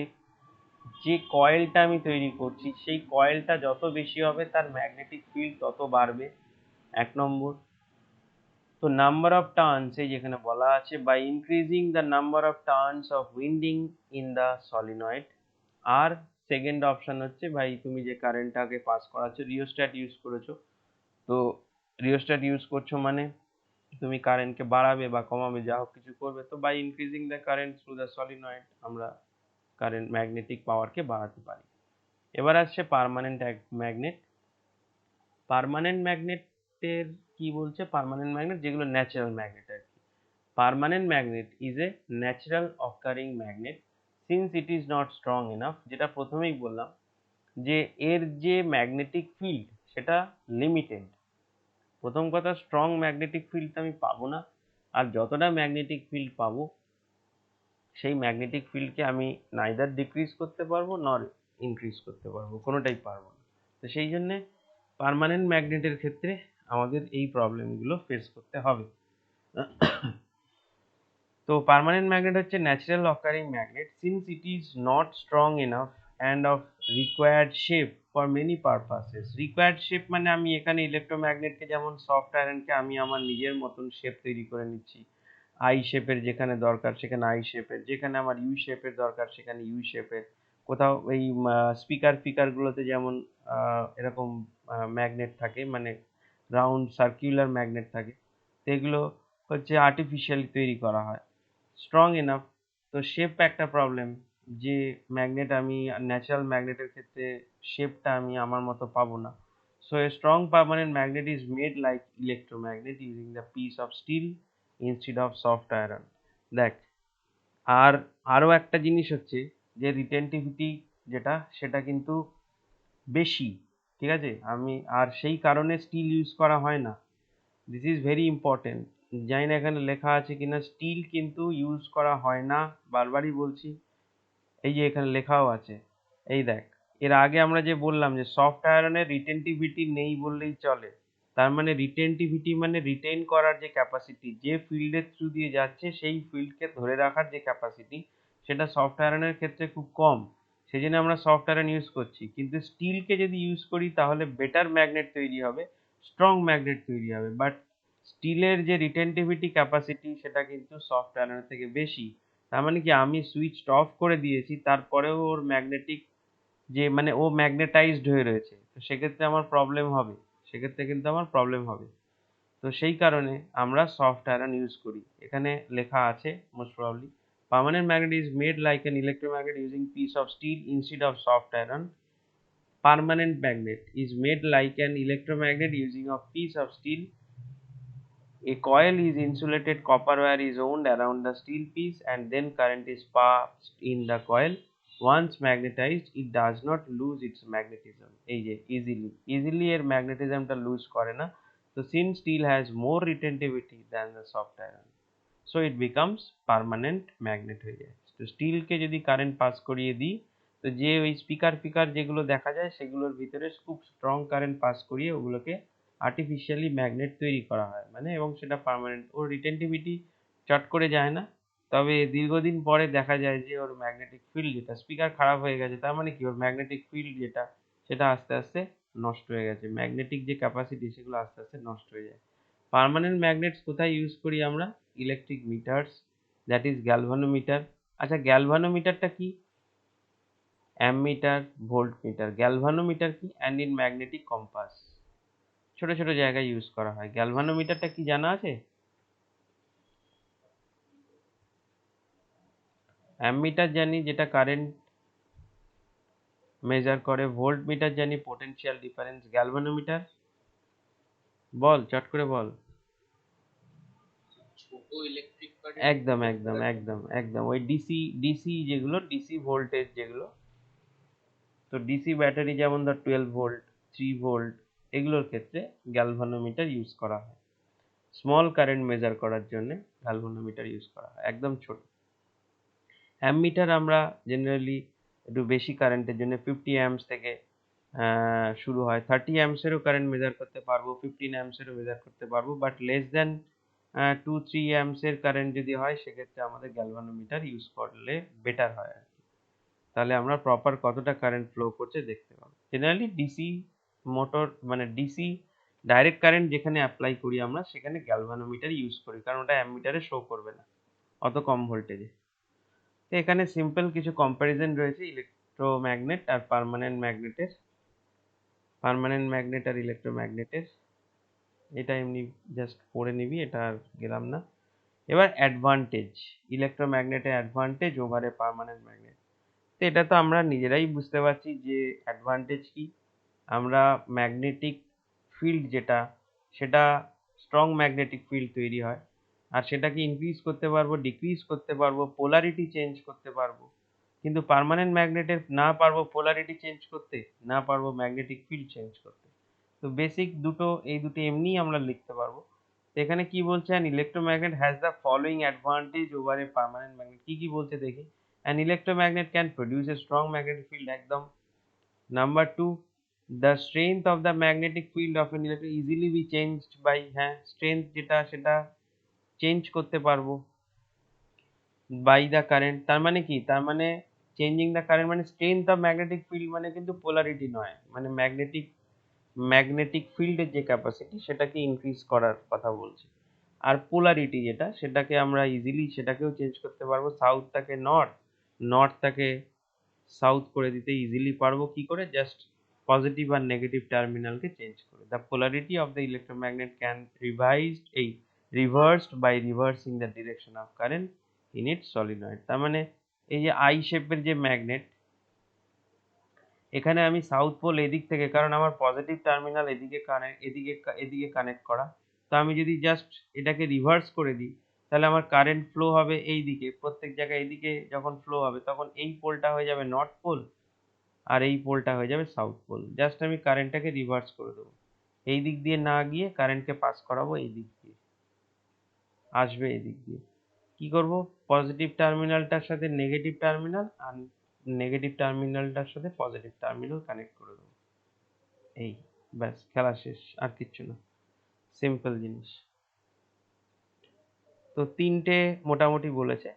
যে কয়েলটা আমি তৈরি করছি সেই কয়েলটা যত বেশি হবে তার ম্যাগনেটিক ফিল্ড তত বাড়বে, 1 নম্বর। তো নাম্বার অফ টার্নস এই যেখানে বলা আছে by increasing the number of turns of winding in the solenoid. আর সেকেন্ড অপশন হচ্ছে ভাই তুমি যে কারেন্টটাকে পাস করাচ্ছো, রিওস্ট্যাট ইউজ করেছো, তো রিওস্ট্যাট ইউজ করছো মানে তুমি কারেন্টকে বাড়াবে বা কমাবে, যা হোক কিছু করবে, তো by increasing the current through the solenoid আমরা কারেন্ট ম্যাগনেটিক পাওয়ারকে বাড়াতে পারি। এবার আসছে পার্মানেন্ট ম্যাগনেট। পার্মানেন্ট ম্যাগনেটের কি বলছে, পার্মানেন্ট ম্যাগনেট যেগুলো ন্যাচারাল ম্যাগনেট আর কি। Permanent magnet is a natural occurring magnet since it is not strong enough, যেটা প্রথমেই বললাম যে এর যে ম্যাগনেটিক ফিল্ড সেটা লিমিটেড। প্রথম কথা, স্ট্রং ম্যাগনেটিক ফিল্ড আমি পাবো না, আর যতটা ম্যাগনেটিক ফিল্ড পাবো সেই ম্যাগনেটিক ফিল্ডকে আমি নাইদার ডিক্রিজ করতে পারবো নর ইনক্রিজ করতে পারবো, কোনোটাই পারবো না। তো সেই জন্যে পার্মানেন্ট ম্যাগনেটের ক্ষেত্রে আমাদের এই প্রবলেমগুলো ফেস করতে হবে। তো পার্মানেন্ট ম্যাগনেট হচ্ছে natural occurring magnet since it is not strong enough and of required shape for many purposes. Required shape মানে আমি এখানে ইলেকট্রোম্যাগনেটকে যেমন সফট আয়রনকে আমি আমার নিজের মতন শেপ তৈরি করে নিচ্ছি, আই শেপের যেখানে দরকার সেখানে আই শেপের, যেখানে আমার ইউ শেপের দরকার সেখানে ইউ শেপের। কোথাও এই স্পিকার ফিকারগুলোতে যেমন এরকম ম্যাগনেট থাকে, মানে রাউন্ড সার্কুলার ম্যাগনেট থাকে, তো এগুলো হচ্ছে আর্টিফিশিয়ালি তৈরি করা হয়, স্ট্রং এনাফ। তো শেপ একটা প্রবলেম, যে ম্যাগনেট আমি ন্যাচারাল ম্যাগনেটের ক্ষেত্রে শেপটা আমি আমার মতো পাবো না। So a strong permanent magnet is made like electromagnet using the piece of steel instead of soft iron. দেখ, আর আরও একটা জিনিস হচ্ছে যে রিটেনটিভিটি যেটা সেটা কিন্তু বেশি, ঠিক আছে, আমি আর সেই কারণে স্টিল ইউজ করা হয় না। This is very important. জানি না এখানে লেখা আছে কিনা, স্টিল কিন্তু ইউজ করা হয় না, বারবারই বলছি। এই যে এখানে লেখাও আছে, এই দেখ, এর আগে আমরা যে বললাম যে সফট আয়রনের রিটেনটিভিটি নেই বললেই চলে। তার মানে রিটেনটিভিটি মানে রিটেন করার যে ক্যাপাসিটি, যে ফিল্ডের থ্রু দিয়ে যাচ্ছে সেই ফিল্ডকে ধরে রাখার যে ক্যাপাসিটি, সেটা সফট আয়রনের ক্ষেত্রে খুব কম। সেই জন্য আমরা সফট আয়রন ইউজ করছি। কিন্তু স্টিলকে যদি ইউজ করি তাহলে বেটার ম্যাগনেট তৈরি হবে, স্ট্রং ম্যাগনেট তৈরি হবে, বাট স্টিলের যে রিটেনটিভিটি ক্যাপাসিটি সেটা কিন্তু সফট আয়রনের থেকে বেশি। তার মানে কি, আমি সুইচটা অফ করে দিয়েছি তারপরেও ওর ম্যাগনেটিক যে মানে ও ম্যাগনেটাইজড হয়ে রয়েছে, তো সেক্ষেত্রে আমার প্রবলেম হবে, সেক্ষেত্রে কিন্তু আমার প্রবলেম হবে। তো সেই কারণে আমরা সফট আয়রন ইউজ করি। এখানে লেখা আছে most probably permanent magnet is made like an electromagnet using piece of steel instead of soft iron. Permanent magnet is made like an electromagnet using a piece of steel. A coil is insulated copper wire is wound around the steel piece and then current is passed in the coil. Once magnetized, it does not lose its magnetism. এই যে easily এর magnetism টা lose করে না। So since steel has more retentivity than the soft iron, so it becomes permanent magnet হয়ে যায়। তো স্টিলকে যদি কারেন্ট পাস করিয়ে দিই, তো যে ওই স্পিকার ফিকার যেগুলো দেখা যায় সেগুলোর ভিতরে খুব স্ট্রং কারেন্ট পাস করিয়ে ওগুলোকে আর্টিফিশিয়ালি ম্যাগনেট তৈরি করা হয়, মানে এবং সেটা পার্মানেন্ট, ওর রিটেনটিভিটি চট করে যায় না। তবে দীর্ঘদিন পরে দেখা যায় যে ওর ম্যাগনেটিক ফিল্ড যেটা, স্পিকার খারাপ হয়ে গেছে তার মানে কি, ওর ম্যাগনেটিক ফিল্ড যেটা সেটা আস্তে আস্তে নষ্ট হয়ে গেছে, ম্যাগনেটিক যে ক্যাপাসিটি সেগুলো আস্তে আস্তে নষ্ট হয়ে যায়। পার্মানেন্ট ম্যাগনেটস কোথায় ইউজ করি আমরা? Electric meters, that is galvanometer. আচ্ছা, গ্যালভানোমিটারটা কি? Ammeter, voltmeter. গ্যালভানোমিটার কি? অ্যান্ড ইন ম্যাগনেটিক কম্পাস, ছোট ছোট জায়গায় ইউজ করা হয়। গ্যালভানোমিটারটা কি জানা আছে? অ্যামমিটার জানি, যেটা কারেন্ট মেজার করে। ভোল্ট মিটার জানি, পোটেনশিয়াল ডিফারেন্স। গ্যালভানোমিটার বল, চট করে বল। ছোট ইলেকট্রিক একদম একদম একদম একদম ওই ডিসি ডিসি যেগুলো, ডিসি ভোল্টেজ যেগুলো, তো ডিসি ব্যাটারি যেমন ধর 12 ভোল্ট, 3 ভোল্ট, এগুলোর ক্ষেত্রে গ্যালভানোমিটার ইউজ করা হয়। স্মল কারেন্ট মেজার করার জন্য গ্যালভানোমিটার ইউজ করা হয়, একদম ছোট। অ্যামমিটার আমরা জেনারেলি একটু বেশি কারেন্টের জন্য 50 অ্যাম্পস থেকে শুরু হয়। 30 অ্যাম্পসেরও কারেন্ট মেজার করতে পারবো, 15 অ্যাম্পসেরও মেজার করতে পারবো, বাট লেস দেন 2-3 অ্যাম্পসের কারেন্ট যদি হয় সেক্ষেত্রে আমাদের গ্যালভানোমিটার ইউজ করলে বেটার হয় আর কি। তাহলে আমরা প্রপার কতটা কারেন্ট ফ্লো করছে দেখতে পাবো। জেনারেলি ডিসি মোটর মানে ডিসি ডাইরেক্ট কারেন্ট যেখানে অ্যাপ্লাই করি আমরা সেখানে গ্যালভানোমিটার ইউজ করি, কারণ ওটা অ্যামমিটারে শো করবে না অত কম ভোল্টেজে। তো এখানে সিম্পল কিছু কম্প্যারিজন রয়েছে ইলেকট্রোম্যাগনেট আর পার্মানেন্ট ম্যাগনেটের, পার্মানেন্ট ম্যাগনেট আর ইলেকট্রোম্যাগনেটের। এটা এমনি জাস্ট পড়ে নিবি, এটা আর গেলাম না। এবার অ্যাডভান্টেজ, ইলেকট্রোম্যাগনেটের অ্যাডভান্টেজ ওভারে পার্মানেন্ট ম্যাগনেট। তো এটা তো আমরা নিজেরাই বুঝতে পারছি যে অ্যাডভান্টেজ কি। আমরা ম্যাগনেটিক ফিল্ড যেটা, সেটা স্ট্রং ম্যাগনেটিক ফিল্ড তৈরি হয়, আর সেটাকে ইনক্রিজ করতে পারবো, ডিক্রিজ করতে পারবো, পোলারিটি চেঞ্জ করতে পারবো। কিন্তু পার্মানেন্ট ম্যাগনেটের না পারবো পোলারিটি চেঞ্জ করতে, না পারবো ম্যাগনেটিক ফিল্ড চেঞ্জ করতে। তো বেসিক দুটো, এই দুটো এমনিই আমরা লিখতে পারবো। তো এখানে কি বলছে, an electromagnet has the following advantage over a permanent magnet. কি কি বলছে দেখি। An electromagnet can produce a strong magnetic field, একদম। Number two, the strength of the magnetic field of an electron easily be changed by, হ্যাঁ strength যেটা সেটা change করতে পারবো বাই দ্য কারেন্ট। তার মানে কি, তার মানে চেঞ্জিং দ্য কারেন্ট মানে স্ট্রেংথ অফ ম্যাগনেটিক ফিল্ড মানে কিন্তু পোলারিটি নয়, মানে ম্যাগনেটিক ম্যাগনেটিক ফিল্ডের যে ক্যাপাসিটি সেটাকে ইনক্রিজ করার কথা বলছে। আর পোলারিটি যেটা, সেটাকে আমরা ইজিলি সেটাকেও চেঞ্জ করতে পারবো, সাউথটাকে নর্থ, নর্থটাকে সাউথ করে দিতে ইজিলি পারবো। কি করে, জাস্ট পজিটিভ আর নেগেটিভ টার্মিনালকে চেঞ্জ করে। The polarity of the electromagnet can revised এই reversed by reversing the direction of current in it solenoid. তার মানে এই যে আই শেপের যে ম্যাগনেট, এখানে আমি সাউথ পোল এদিক থেকে, কারণ আমার পজিটিভ টার্মিনাল এদিকে কানেক্ট, এদিকে এদিকে কানেক্ট করা, তো আমি যদি জাস্ট এটাকে রিভার্স করে দিই তাহলে আমার কারেন্ট ফ্লো হবে এই দিকে, প্রত্যেক জায়গায় এদিকে যখন ফ্লো হবে তখন এই পোলটা হয়ে যাবে নর্থ পোল আর এই পোলটা হয়ে যাবে সাউথ পোল। জাস্ট আমি কারেন্টটাকে রিভার্স করে দেবো, এই দিক দিয়ে না গিয়ে কারেন্টকে পাস করাবো এই দিক দিয়ে, আসবে এই দিক দিয়ে। কি করব, পজিটিভ টার্মিনালটার সাথে নেগেটিভ টার্মিনাল আর নেগেটিভ টার্মিনালটার সাথে পজিটিভ টার্মিনাল কানেক্ট করে দেবো, এই ব্যাস, খেলা শেষ, আর কিচ্ছু না, সিম্পল জিনিস। তো তিনটে মোটামুটি বলেছে।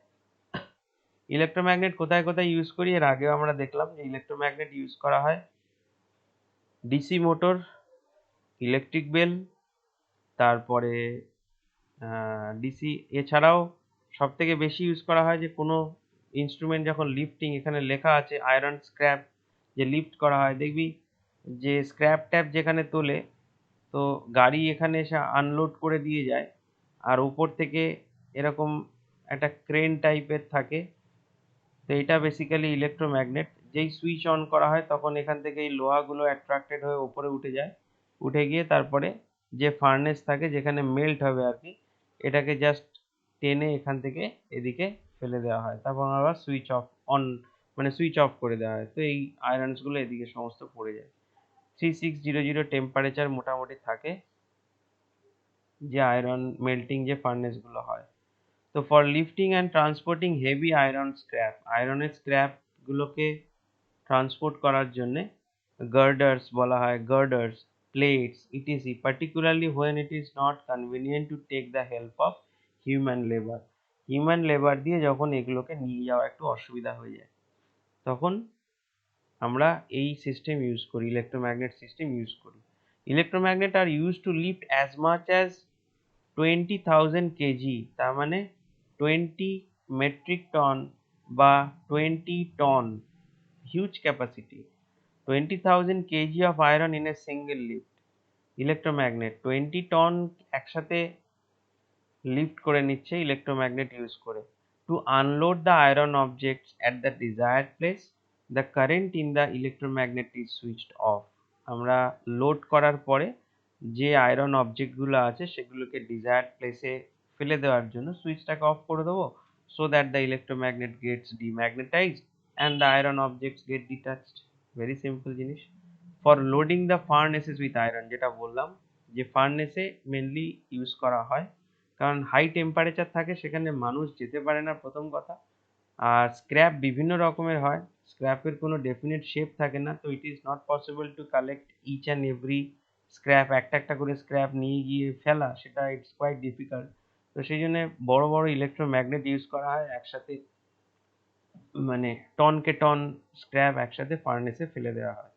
ইলেকট্রোম্যাগনেট কোথায় কোথায় ইউজ করি, এর আগেও আমরা দেখলাম যে ইলেকট্রোম্যাগনেট ইউজ করা হয় ডিসি মোটর, ইলেকট্রিক বেল, তারপরে ডিসি, এছাড়াও সব থেকে বেশি ইউজ করা হয় যে কোনো ইনস্ট্রুমেন্ট যখন লিফটিং, এখানে লেখা আছে আয়রন স্ক্র্যাপ যে লিফট করা হয়, দেখবি যে স্ক্র্যাপ ট্যাপ যেখানে তোলে, তো গাড়ি এখানে এসে আনলোড করে দিয়ে যায়, আর উপর থেকে এরকম একটা ক্রেন টাইপের থাকে। তো এটা বেসিক্যালি ইলেকট্রোম্যাগনেট, যেই সুইচ অন করা হয় তখন এখান থেকে এই লোহাগুলো অ্যাট্রাক্টেড হয়ে উপরে উঠে যায়, উঠে গিয়ে তারপরে যে ফার্নেস থাকে যেখানে মেল্ট হবে আর কি, এটাকে জাস্ট টেনে এখান থেকে এদিকে ফেলে দেওয়া হয়, তারপর আবার সুইচ অফ অন, মানে সুইচ অফ করে দেওয়া হয়, তো এই আয়রনসগুলো এদিকে সমস্ত পড়ে যায়। 3600 টেম্পারেচার মোটামুটি থাকে যে আয়রন মেল্টিং যে ফার্নেসগুলো হয়। তো for lifting and transporting heavy iron scrap, আয়রনের স্ক্র্যাপগুলোকে ট্রান্সপোর্ট করার জন্যে গার্ডার্স বলা হয়, girders, plates, ETC, particularly when it is not convenient to take the help of human labor। Human labour দিয়ে যখন এগুলোকে নিয়ে যাওয়া একটু অসুবিধা হয়ে যায়, তখন আমরা এই সিস্টেম ইউজ করি, ইলেকট্রোম্যাগনেট সিস্টেম ইউজ করি। Electromagnet are use to lift as much as 20,000 KG, তার মানে 20 মেট্রিক টন বা 20 ton, huge capacity. 20,000 KG of iron in a single lift. Electromagnet 20 ton একসাথে লিফট করে নিচ্ছে ইলেকট্রোম্যাগনেট ইউজ করে। To unload the iron objects at the desired place, the current in the electromagnet is switched off. আমরা load করার পরে যে iron অবজেক্টগুলো আছে সেগুলোকে ডিজায়ার্ড প্লেসে ফেলে দেওয়ার জন্য সুইচটাকে অফ করে দেবো, so that the electromagnet gets demagnetized and the iron objects get detached. Very simple জিনিস. For loading the furnaces with iron, যেটা বললাম যে ফার্নেসে মেনলি ইউজ করা হয় কারণ হাই টেম্পারেচার থাকে, সেখানে মানুষ যেতে পারে না প্রথম কথা। আর স্ক্র্যাপ বিভিন্ন রকমের হয়, স্ক্র্যাপের কোনো ডেফিনেট শেপ থাকে না, তো it is not possible to collect each and every scrap, একটা একটা করে স্ক্র্যাপ নিয়ে গিয়ে ফেলা, সেটা ইটস কোয়াইট ডিফিকাল্ট। তো সেই জন্য বড় বড় ইলেকট্রোম্যাগনেট ইউজ করা হয়, একসাথে মানে টনকে টন স্ক্র্যাপ একসাথে ফার্নেসে ফেলে দেওয়া হয়।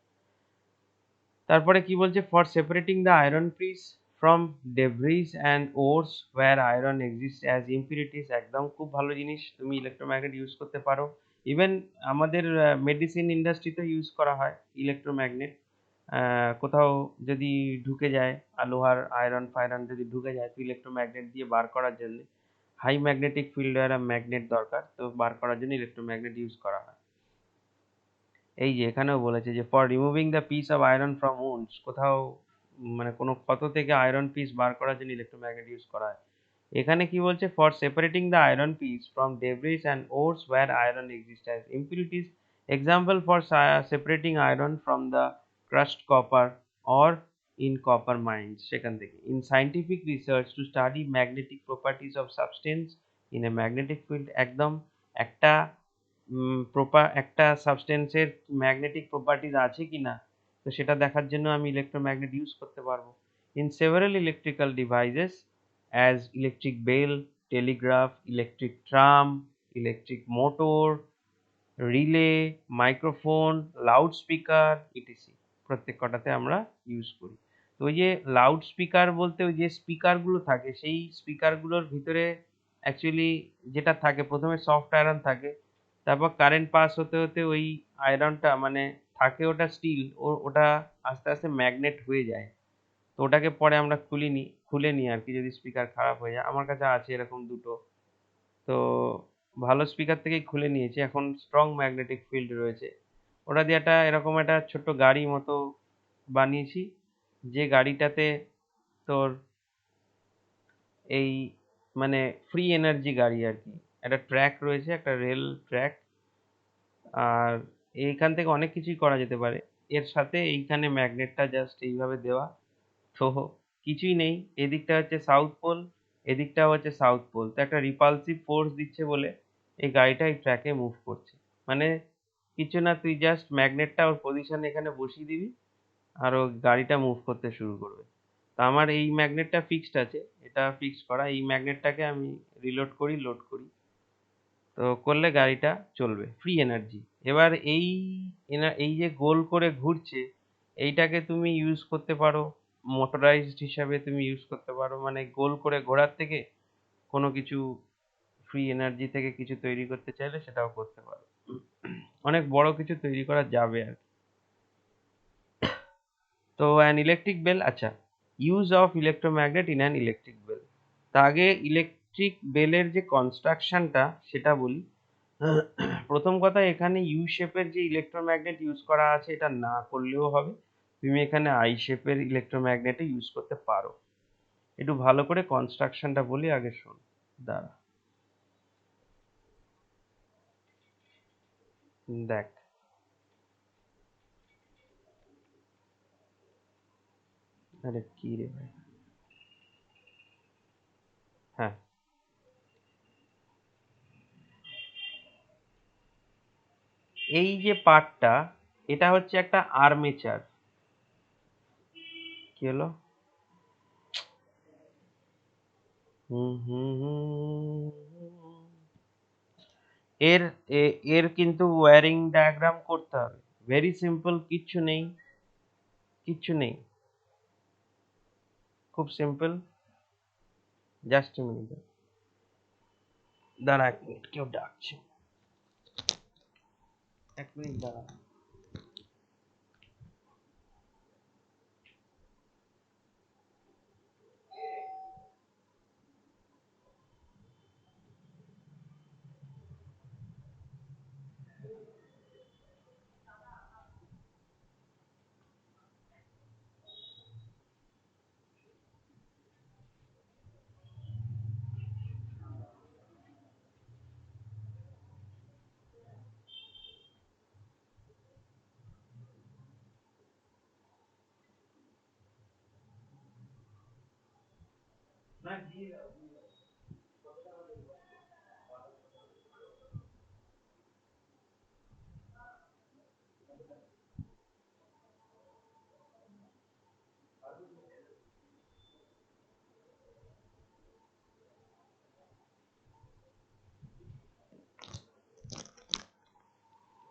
তারপরে কি বলছে, for separating the iron piece from debris and ores where iron exist as impurities. একদম খুব ভালো জিনিস, তুমি ইলেকট্রোম্যাগনেট ইউজ করতে পারো। ইভেন আমাদের মেডিসিন ইন্ডাস্ট্রিতে ইউজ করা হয় ইলেকট্রোম্যাগনেট। কোথাও যদি ঢুকে যায় লোহার আয়রন ফায়রন যদি ঢুকে যায়, তো ইলেকট্রোম্যাগনেট দিয়ে বার করার জন্য হাই ম্যাগনেটিক ফিল্ড ম্যাগনেট দরকার, তো বার করার জন্য ইলেকট্রোম্যাগনেট ইউজ করা হয়। এই যে এখানেও বলেছে যে for removing the piece of iron from wounds, কোথাও মানে কোনো ক্ষত থেকে আয়রন পিস বার করার জন্য ইলেকট্রোম্যাগনেট ইউজ করা হয়। এখানে কি বলছে, for separating the iron piece from debris and ores where iron exist as impurities, example for separating iron from the crust copper or in copper mines. সেখান থেকে in scientific research to study magnetic properties of substance in a magnetic field. একদম একটা একটা সাবস্টেন্সের magnetic properties আছে কিনা, তো সেটা দেখার জন্য আমি ইলেকট্রোম্যাগনেট ইউজ করতে পারবো। In several electrical devices as electric bell, telegraph, electric tram, electric motor, relay, microphone, loud speaker ETC, প্রত্যেক কটাতে আমরা ইউজ করি। তো ওই যে লাউড স্পিকার বলতে ওই যে স্পিকারগুলো থাকে, সেই স্পিকারগুলোর ভিতরে অ্যাকচুয়ালি যেটা থাকে, প্রথমে সফট আয়রন থাকে, তারপর কারেন্ট পাস হতে হতে ওই আয়রনটা মানে থাকে ওটা স্টিল, ওটা আস্তে আস্তে ম্যাগনেট হয়ে যায়। তো ওটাকে পরে আমরা খুলে নিই আর কি, যদি স্পিকার খারাপ হয়ে যায়। আমার কাছে আছে এরকম দুটো, তো ভালো স্পিকার থেকেই খুলে নিয়েছি, এখন স্ট্রং ম্যাগনেটিক ফিল্ড রয়েছে। ওটা দিয়ে একটা এরকম একটা ছোট্ট গাড়ি মতো বানিয়েছি, যে গাড়িটাতে তোর এই মানে ফ্রি এনার্জি গাড়ি আর কি, একটা ট্র্যাক রয়েছে, একটা রেল ট্র্যাক, আর এইখান থেকে অনেক কিছুই করা যেতে পারে। এর সাথে এইখানে ম্যাগনেটটা জাস্ট এইভাবে দেওয়া, তো কিছুই নেই, এদিকটা হচ্ছে সাউথ পোল, এদিকটা হচ্ছে সাউথ পোল, তো একটা রিপালসিভ ফোর্স দিচ্ছে বলে এই গাড়িটা এই ট্র্যাকে মুভ করছে। মানে কিছু না, তুই জাস্ট ম্যাগনেটটা ওর পজিশনে এখানে বসিয়ে দিবি আর ও গাড়িটা মুভ করতে শুরু করবে। তো আমার এই ম্যাগনেটটা ফিক্সড আছে, এটা ফিক্সড করা, এই ম্যাগনেটটাকে আমি রিলোড করি, লোড করি, তো করলে গাড়িটা চলবে ফ্রি এনার্জি। এবার এই যে গোল করে ঘুরছে, এইটাকে তুমি ইউজ করতে পারো মোটরাইজড হিসাবে, তুমি ইউজ করতে পারো, মানে গোল করে ঘোরার থেকে কোনো কিছু ফ্রি এনার্জি থেকে কিছু তৈরি করতে চাইলে সেটাও করতে পারো, অনেক বড় কিছু তৈরি করা যাবে আর কি। তো অ্যান ইলেকট্রিক বেল, আচ্ছা, use of electromagnet in an electric bell. তা আগে ইলেকট্রিক বেলের যে কনস্ট্রাকশনটা সেটা বলি। প্রথম কথা, এখানে ইউ শেপের যে ইলেকট্রোম্যাগনেট ইউজ করা আছে এটা না করলেও হবে, তুমি এখানে আই শেপের ইলেকট্রোম্যাগনেটও ইউজ করতে পারো। একটু ভালো করে কনস্ট্রাকশনটা বলি, আগে শোন। দাঁড়া, দেখ, আরে কি রে ভাই, হ্যাঁ, এই যে পার্টটা, এটা হচ্ছে একটা আর্মেচার। কি হলো? হুম হুম হুম। এর এর কিন্তু ওয়্যারিং ডায়াগ্রাম করতে হবে, ভেরি সিম্পল, কিচ্ছু নেই, কিচ্ছু নেই, খুব সিম্পল। জাস্ট মিনিট, দাঁড়া এক মিনিট, কেউ ডাকছে, এক মিনিট দাঁড়া।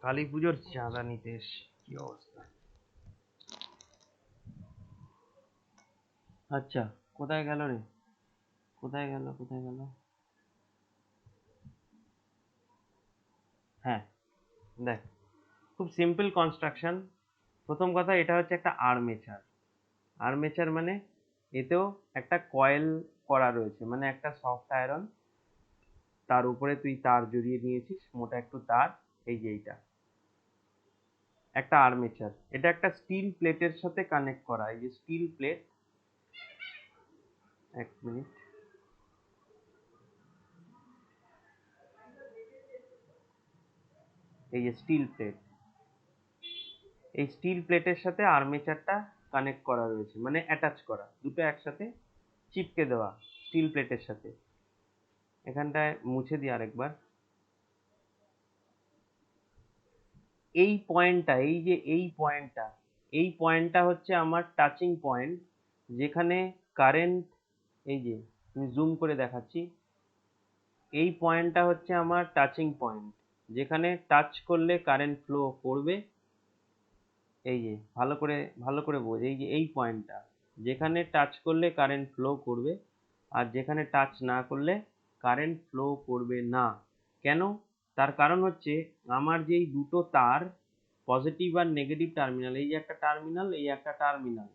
কালী পুজোর চাঁদা নিতে এসছি, কি অবস্থা। আচ্ছা, কোথায় গেল রে, কোথায় গেল কোথায় গেল, হ্যাঁ দেখ, খুব সিম্পল কনস্ট্রাকশন। প্রথম কথা, এটা হচ্ছে একটা আর্মেচার। আর্মেচার মানে এতেও একটা কয়েল করা রয়েছে, মানে একটা সফট আয়রন, তার উপরে তুই তার জড়িয়ে নিয়েছিস, মোটা একটু তার। এই যে এইটা একটা আর্মেচার, এটা একটা স্টিল প্লেটের সাথে কানেক্ট করা। এই যে স্টিল প্লেট, এক মিনিট, এই যে স্টিল প্লেট, এই স্টিল প্লেটের সাথে আর্মেচারটা কানেক্ট করা রয়েছে, মানে অ্যাটাচ করা, দুটো একসাথে চিপকে দেওয়া স্টিল প্লেটের সাথে। এখানটায় মুছে দিই আরেকবার। এই পয়েন্টটা, এই যে এই পয়েন্টটা হচ্ছে আমার টাচিং পয়েন্ট, যেখানে কারেন্ট, এই যে আমি জুম করে দেখাচ্ছি, এই পয়েন্টটা হচ্ছে আমার টাচিং পয়েন্ট, যেখানে টাচ করলে কারেন্ট ফ্লো করবে। এই যে ভালো করে বোঝ, এই যে এই পয়েন্টটা, যেখানে টাচ করলে কারেন্ট ফ্লো করবে, আর যেখানে টাচ না করলে কারেন্ট ফ্লো করবে না। কেন? তার কারণ হচ্ছে আমার যেই দুটো তার, পজিটিভ আর নেগেটিভ টার্মিনাল, এই যে একটা টার্মিনাল, এই একটা টার্মিনাল,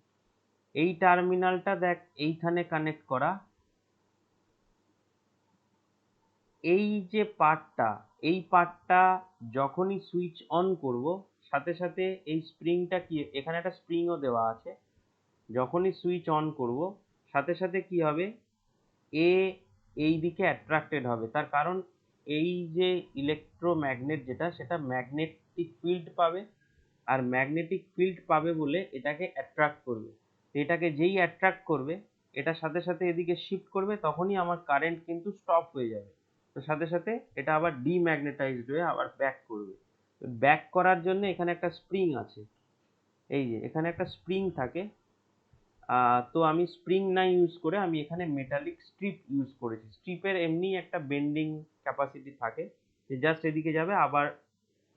এই টার্মিনালটা দেখ এইখানে কানেক্ট করা। এই যে পার্টটা, এই পার্টটা যখনই সুইচ অন করব, সাথে সাথে এই স্প্রিংটা, কি এখানে একটা স্প্রিংও দেওয়া আছে, যখনই সুইচ অন করব সাথে সাথে কি হবে, এ এই দিকে অ্যাট্রাক্টেড হবে। তার কারণ এই যে ইলেকট্রোম্যাগনেট যেটা, সেটা ম্যাগনেটিক ফিল্ড পাবে, আর ম্যাগনেটিক ফিল্ড পাবে বলে এটাকে অ্যাট্রাক্ট করবে। এটাকে যেই অ্যাট্রাক্ট করবে, এটার সাথে সাথে এদিকে শিফট করবে, তখনই আমার কারেন্ট কিন্তু স্টপ হয়ে যাবে। তো সাথে সাথে এটা আবার ডিম্যাগনেটাইজড হয়ে আবার ব্যাক করবে। ব্যাক করার জন্য এখানে একটা স্প্রিং আছে, এই যে এখানে একটা স্প্রিং থাকে। তো আমি স্প্রিং না ইউজ করে আমি এখানে মেটালিক স্ট্রিপ ইউজ করেছি। স্ট্রিপের এমনি একটা বেন্ডিং ক্যাপাসিটি থাকে, যে জাস্ট এদিকে যাবে আবার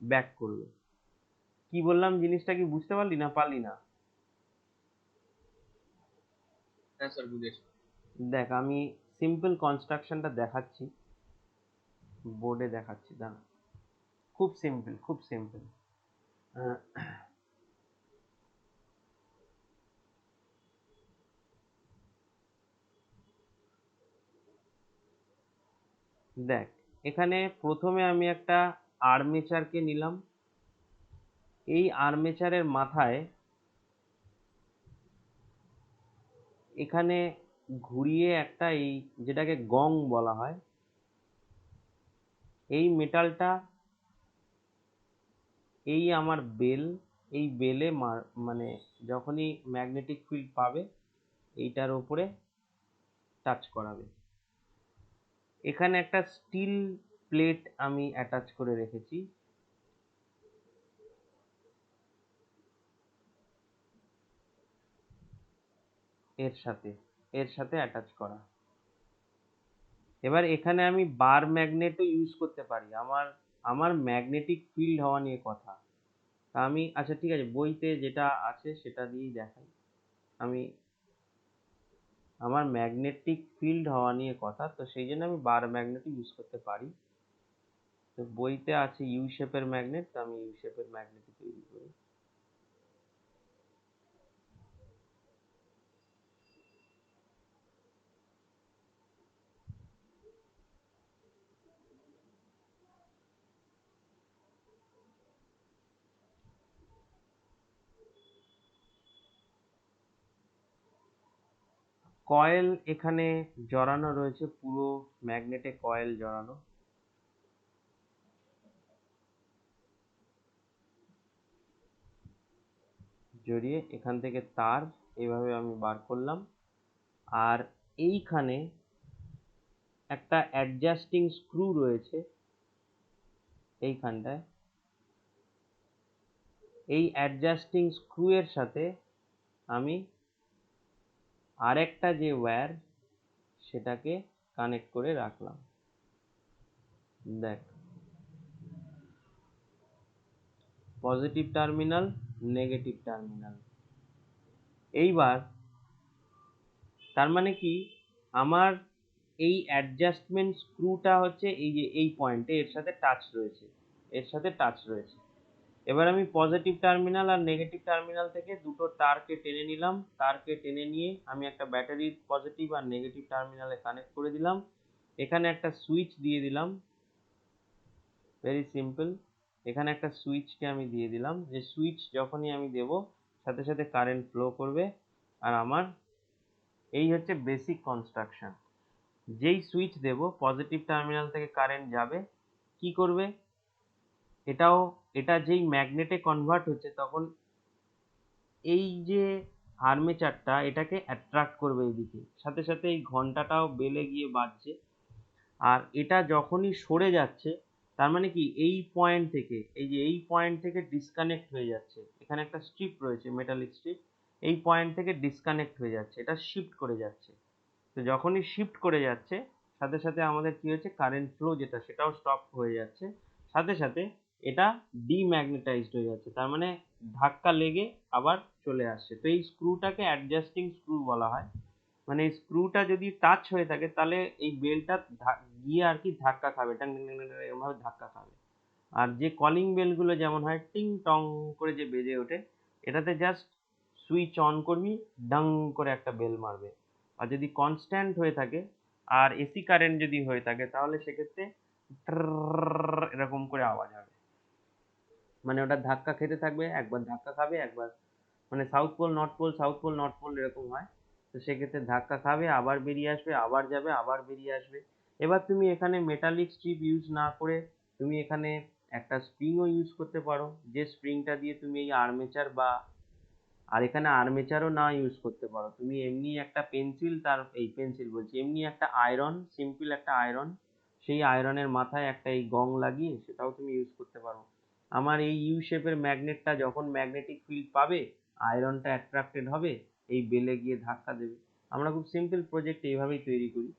ব্যাক করবে। কি বললাম, জিনিসটা কি বুঝতে পারলি না পারলি না? হ্যাঁ স্যার, বুঝেছি। দেখ, আমি সিম্পল কনস্ট্রাকশনটা দেখাচ্ছি, বোর্ডে দেখাচ্ছি, দাঁড়া। খুব সিম্পল, খুব সিম্পল। দেখ, এখানে প্রথমে আমি একটা আর্মেচারকে নিলাম। এই আর্মেচারের মাথায় এখানে ঘুরিয়ে একটা, এই যেটাকে গং বলা হয়, এই মেটালটা, এই আমার বেল, এই বেলে মানে যখনই ম্যাগনেটিক ফিল্ড পাবে, এইটার উপরে টাচ করাবে। এখানে একটা স্টিল প্লেট আমি অ্যাটাচ করে রেখেছি, এর সাথে এর সাথে অ্যাটাচ করা। এবার এখানে আমি বার ম্যাগনেটও ইউজ করতে পারি, আমার আমার ম্যাগনেটিক ফিল্ড হওয়া নিয়ে কথা। তা আমি, আচ্ছা ঠিক আছে, বইতে যেটা আছে সেটা দিয়েই দেখাই। আমি, আমার ম্যাগনেটিক ফিল্ড হওয়া নিয়ে কথা, তো সেই জন্য আমি বার ম্যাগনেটও ইউজ করতে পারি। তো বইতে আছে ইউ শেপের ম্যাগনেট, তো আমি ইউ শেপের ম্যাগনেটই তৈরি করি। কয়েল এখানে জড়ানো রয়েছে, পুরো ম্যাগনেটে কয়েল জড়ানো। জড়িয়ে এখান থেকে তার এইভাবে আমি বার করলাম। আর এইখানে একটা অ্যাডজাস্টিং স্ক্রু রয়েছে এইখানটায়। এই অ্যাডজাস্টিং স্ক্রু এর সাথে আমি আরেকটা যে ওয়্যার সেটাকে কানেক্ট করে রাখলাম। দেখ, পজিটিভ টার্মিনাল, নেগেটিভ টার্মিনাল। এইবার তার মানে কি, আমার এই অ্যাডজাস্টমেন্ট স্ক্রুটা হচ্ছে এই যে এই পয়েন্টে এর সাথে টাচ রয়েছে, এর সাথে টাচ রয়েছে। এবার আমি পজিটিভ টার্মিনাল আর নেগেটিভ টার্মিনাল থেকে দুটো তারকে টেনে নিলাম। তারকে টেনে নিয়ে আমি একটা ব্যাটারির পজিটিভ আর নেগেটিভ টার্মিনালে কানেক্ট করে দিলাম। এখানে একটা সুইচ দিয়ে দিলাম, ভেরি সিম্পল। এখানে একটা সুইচকে আমি দিয়ে দিলাম, যে সুইচ যখনই আমি দেব সাথে সাথে কারেন্ট ফ্লো করবে। আর আমার এই হচ্ছে বেসিক কনস্ট্রাকশন। যেই সুইচ দেব পজিটিভ টার্মিনাল থেকে কারেন্ট যাবে, কি করবে, এটা যেই ম্যাগনেটে কনভার্ট হচ্ছে তখন এই যে আর্মেচারটা এটাকে অ্যাট্রাক্ট করবে এইদিকে, সাথে সাথে এই ঘন্টাটাও বেলে গিয়ে বাজছে। আর এটা যখনই সরে যাচ্ছে তার মানে কি, এই পয়েন্ট থেকে, এই যে এই পয়েন্ট থেকে ডিসকানেক্ট হয়ে যাচ্ছে। এখানে একটা স্ট্রিপ রয়েছে, মেটালিক স্ট্রিপ, এই পয়েন্ট থেকে ডিসকানেক্ট হয়ে যাচ্ছে, এটা শিফট করে যাচ্ছে। তো যখনই শিফট করে যাচ্ছে সাথে সাথে আমাদের কি হচ্ছে, কারেন্ট ফ্লো যেটা সেটাও স্টপ হয়ে যাচ্ছে। সাথে সাথে এটা ডিম্যাগনেটাইজড হয়ে যাচ্ছে, তার মানে ধাক্কা লেগে আবার চলে আসছে। তো এই স্ক্রুটাকে অ্যাডজাস্টিং স্ক্রু বলা হয়। মানে এই স্ক্রুটা যদি টাচ হয়ে থাকে তাহলে এই বেলটা গিয়ে আর কি ধাক্কা খাবে, টাং টাং টাং টাং এরকম ভাবে ধাক্কা খাবে। আর যে কলিং বেলগুলো যেমন হয় টিং টং করে যে বেজে ওঠে, এটাতে জাস্ট সুইচ অন করবি, ডাং করে একটা বেল মারবে। আর যদি কনস্ট্যান্ট হয়ে থাকে আর এসি কারেন্ট যদি হয়ে থাকে তাহলে সেক্ষেত্রে এরকম করে আওয়াজ হবে। মানে ওটা ধাক্কা খেতে থাকবে, একবার ধাক্কা খাবে, একবার মানে south pole north pole, south pole north pole এরকম হয়। তো সেক্ষেত্রে ধাক্কা খাবে, আবার বেরিয়ে আসবে, আবার যাবে, আবার বেরিয়ে আসবে। এবার তুমি এখানে মেটালিক স্ট্রিপ ইউজ না করে তুমি এখানে একটা স্প্রিংও ইউজ করতে পারো, যে স্প্রিংটা দিয়ে তুমি এই আর্মেচার বা, আর এখানে আর্মেচারও না ইউজ করতে পারো, তুমি এমনি একটা পেন্সিল, তার এই পেন্সিল বলছি, এমনি একটা আয়রন, সিম্পল একটা আয়রন, সেই আয়রনের মাথায় একটা এই গং লাগিয়ে সেটাও তুমি ইউজ করতে পারো। আমার এই ইউ শেপের ম্যাগনেটটা যখন ম্যাগনেটিক ফিল্ড পাবে, আয়রনটা অ্যাট্রাক্টেড হবে, এই বেলে গিয়ে ধাক্কা দেবে। আমরা খুব সিম্পল প্রজেক্ট এইভাবেই তৈরি করি।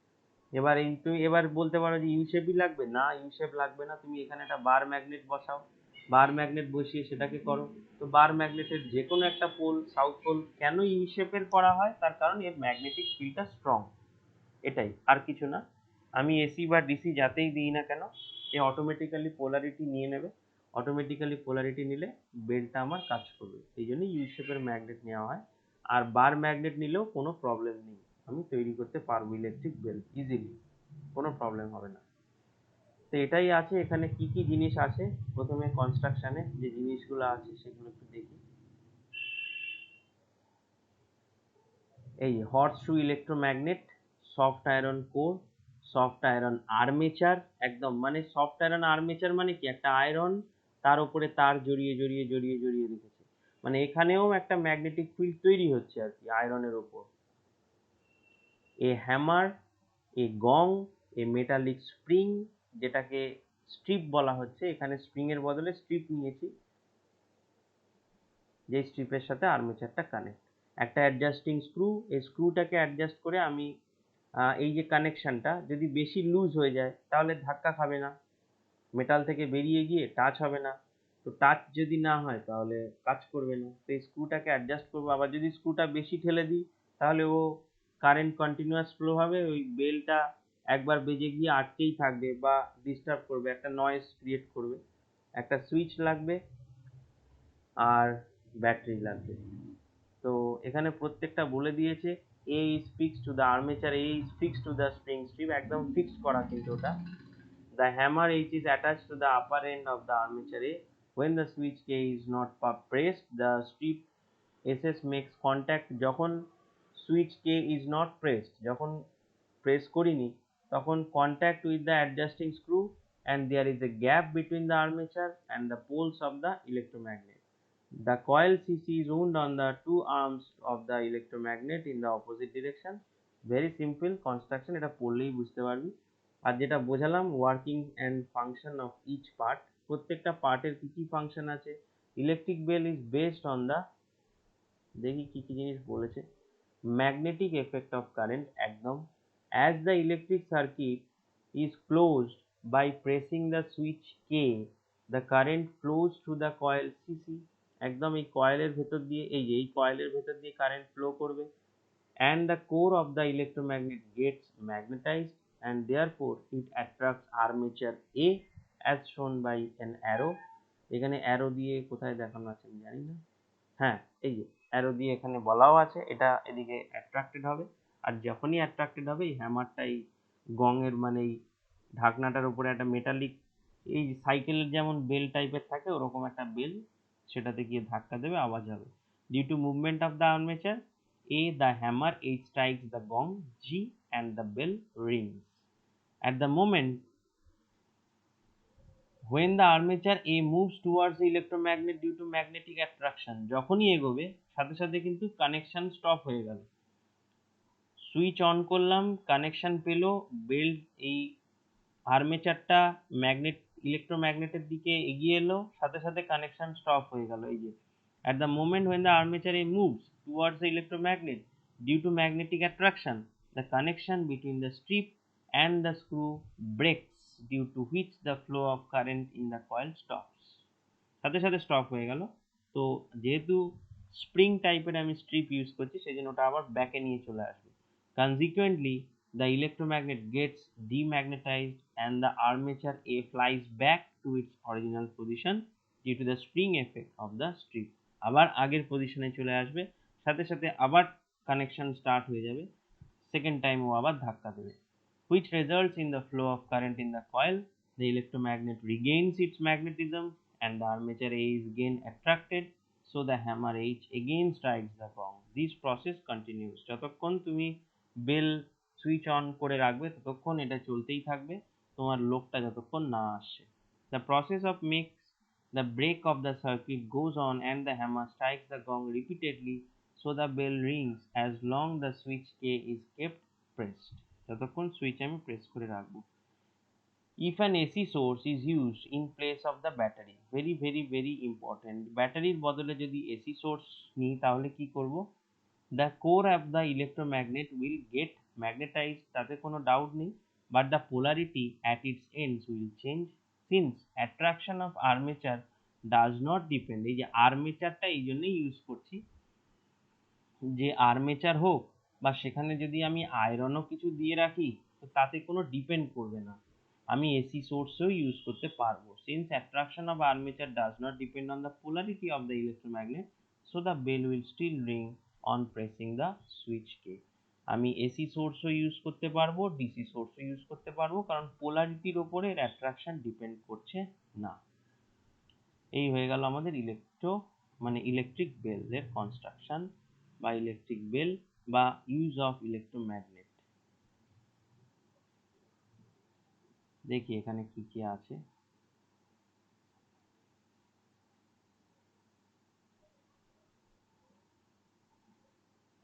এবার এই তুমি এবার বলতে পারো যে ইউ শেপই লাগবে, না ইউ শেপ লাগবে না, তুমি এখানে একটা বার ম্যাগনেট বসাও, বার ম্যাগনেট বসিয়ে সেটাকে করো। তো বার ম্যাগনেটের যে কোনো একটা পোল, সাউথ পোল কেন ইউ শেপের করা হয়, তার কারণ এর ম্যাগনেটিক ফিল্ডটা স্ট্রং, এটাই, আর কিছু না। আমি এসি বা ডিসি যাতেই দিই না কেন, এ অটোমেটিক্যালি পোলারিটি নিয়ে নেবে। অটোমেটিক্যালি পোলারিটি নিলে বেলটা আমার কাজ করবে, এই জন্য ইউ শেপের ম্যাগনেট নেওয়া হয়। আর বার ম্যাগনেট নিলেও কোনো প্রবলেম নেই, আমি তৈরি করতে পারবো ইলেকট্রিক বেল ইজিলি, কোনো প্রবলেম হবে না। তো এটাই আছে, এখানে কি কি জিনিস আছে, প্রথমে কনস্ট্রাকশনে যে জিনিসগুলো আছে সেগুলো একটু দেখি। এই horseshoe electromagnet, soft iron core, soft iron armature. একদম মানে সফট আয়রন আর্মেচার মানে কি, একটা আয়রন তার উপরে তার জড়িয়ে জড়িয়ে জড়িয়ে জড়িয়ে রেখেছে, মানে এখানেও একটা ম্যাগনেটিক ফিল্ড তৈরি হচ্ছে আর কি আয়রনের ওপর। এ হ্যামার, এ গং, এ মেটালিক স্প্রিং, যেটাকে স্ট্রিপ বলা হচ্ছে, এখানে স্প্রিং এর বদলে স্ট্রিপ নিয়েছি, যে স্ট্রিপের সাথে আর্মেচারটা কানেক্ট। একটা অ্যাডজাস্টিং স্ক্রু, এই স্ক্রুটাকে অ্যাডজাস্ট করে আমি এই যে কানেকশনটা যদি বেশি লুজ হয়ে যায় তাহলে ধাক্কা খাবে না, মেটাল থেকে বেরিয়ে গিয়ে টাচ হবে না। তো টাচ যদি না হয় তাহলে কাজ করবে না, তো এই স্ক্রুটাকে অ্যাডজাস্ট করবো। আবার যদি স্ক্রুটা বেশি ঠেলে দিই তাহলে ও কারেন্ট কন্টিনিউয়াস ফ্লো হবে, ওই বেলটা একবার বেজে গিয়ে আটকেই থাকবে বা ডিস্টার্ব করবে, একটা নয়েজ ক্রিয়েট করবে। একটা সুইচ লাগবে আর ব্যাটারি লাগবে। তো এখানে প্রত্যেকটা বলে দিয়েছে, a is fixed to the armature, a is fixed to the spring strip, একদম ফিক্সড করা কিন্তু ওটা। The hammer H is attached to the upper end of the armature A. When the switch K is not pressed, the strip SS makes contact. যখন switch K is not pressed, যখন press করিনি তখন contact with the adjusting screw, and there is a gap between the armature and the poles of the electromagnet. The coil CC is wound on the two arms of the electromagnet in the opposite direction. Very simple construction, এটা পড়লেই বুঝতে পারবি। আর যেটা বোঝালাম working and function of each part, প্রত্যেকটা পার্টের কি কি ফাংশন আছে। Electric bell is based on the, দেখি কি কি জিনিস বলেছে, ম্যাগনেটিক এফেক্ট অফ কারেন্ট, একদম। As the electric circuit is closed by pressing the switch কে, the current flows through the coil CC, একদম এই কয়েলের ভেতর দিয়ে, এই যে এই কয়েলের ভেতর দিয়ে কারেন্ট ফ্লো করবে। And the core of the electromagnet gets magnetized and therefore it attracts armature A as shown by an arrow। এখানে অ্যারো দিয়ে কোথায় দেখানো আছে আমি জানি না, হ্যাঁ এই যে অ্যারো দিয়ে এখানে বলাও আছে এটা এদিকে অ্যাট্রাক্টেড হবে। আর যখনই অ্যাট্রাক্টেড হবে এই হ্যামারটা এই গঙের মানে এই ঢাকনাটার উপরে একটা মেটালিক, এই সাইকেলের যেমন বেল টাইপের থাকে ওরকম একটা বেল, সেটাতে গিয়ে ধাক্কা দেবে, আওয়াজ হবে। Due to movement of the armature A, the hammer, H strikes the gong, G, and the bell rings. At the moment when the armature A moves towards the electromagnet due to magnetic attraction, যখনই এগোবে সাথে সাথে কিন্তু connection stop হয়ে গেল। Switch on করলাম, connection পেলো, belt এই আর্মেচারটা ম্যাগনেট ইলেকট্রোম্যাগনেটের দিকে এগিয়ে এলো, সাথে সাথে কানেকশন স্টপ হয়ে গেল। এই যে at the moment when the armature A moves towards the electromagnet due to magnetic attraction, the connection between the strip and the screw breaks, due to which the flow of current in the coil stops, সাথে সাথে stop হয়ে গেল। তো যেহেতু spring টাইপের আমি strip use করছি সেই জন্য ওটা আবার ব্যাকে নিয়ে চলে আসবে। কনজিকুয়েন্টলি the electromagnet gets demagnetized and the armature A flies back to its original position due to the spring effect of the strip, আবার আগের পজিশনে চলে আসবে, সাথে সাথে আবার কানেকশন স্টার্ট হয়ে যাবে, সেকেন্ড টাইম ও আবার ধাক্কা দেবে, which results in the flow of current in the coil. The electromagnet regains its magnetism and the armature A is again attracted, so the hammer H again strikes the gong. This process continues, যতক্ষণ তুমি bell switch on করে রাখবে ততক্ষণ এটা চলতেই থাকবে, তোমার লোকটা যতক্ষণ না আসছে। The process of makes the break of the circuit goes on and the hammer strikes the gong repeatedly, so the bell rings as long the switch K is kept pressed, যতক্ষণ সুইচ আমি press করে রাখবো। If an AC source is used in place of the battery, very very very important, ব্যাটারির বদলে যদি AC source নিই তাহলে কি করব, the core of the electromagnet will get magnetized, তাতে কোনো ডাউট নেই, but the polarity at its ends will change since attraction of armature does not depend, এই যে আর্মেচারটা এই জন্যই ইউজ করছি, যে আর্মেচার হোক বা সেখানে যদি আমি আয়রনও কিছু দিয়ে রাখি তো তাতে কোনো ডিপেন্ড করবে না, আমি এসি সোর্সও ইউজ করতে পারবো। Since attraction of armature does not depend on the polarity of the electromagnet, so the bell will still ring on pressing the switch কে। আমি এসি সোর্সও ইউজ করতে পারবো, ডিসি সোর্সও ইউজ করতে পারবো, কারণ পোলারিটির ওপরে এর অ্যাট্রাকশন ডিপেন্ড করছে না। এই হয়ে গেল আমাদের মানে ইলেকট্রিক বেলের কনস্ট্রাকশন বা ইলেকট্রিক বেল বা ইউজ অফ ইলেকট্রোম্যাগনেট। দেখি এখানে কি কি আছে।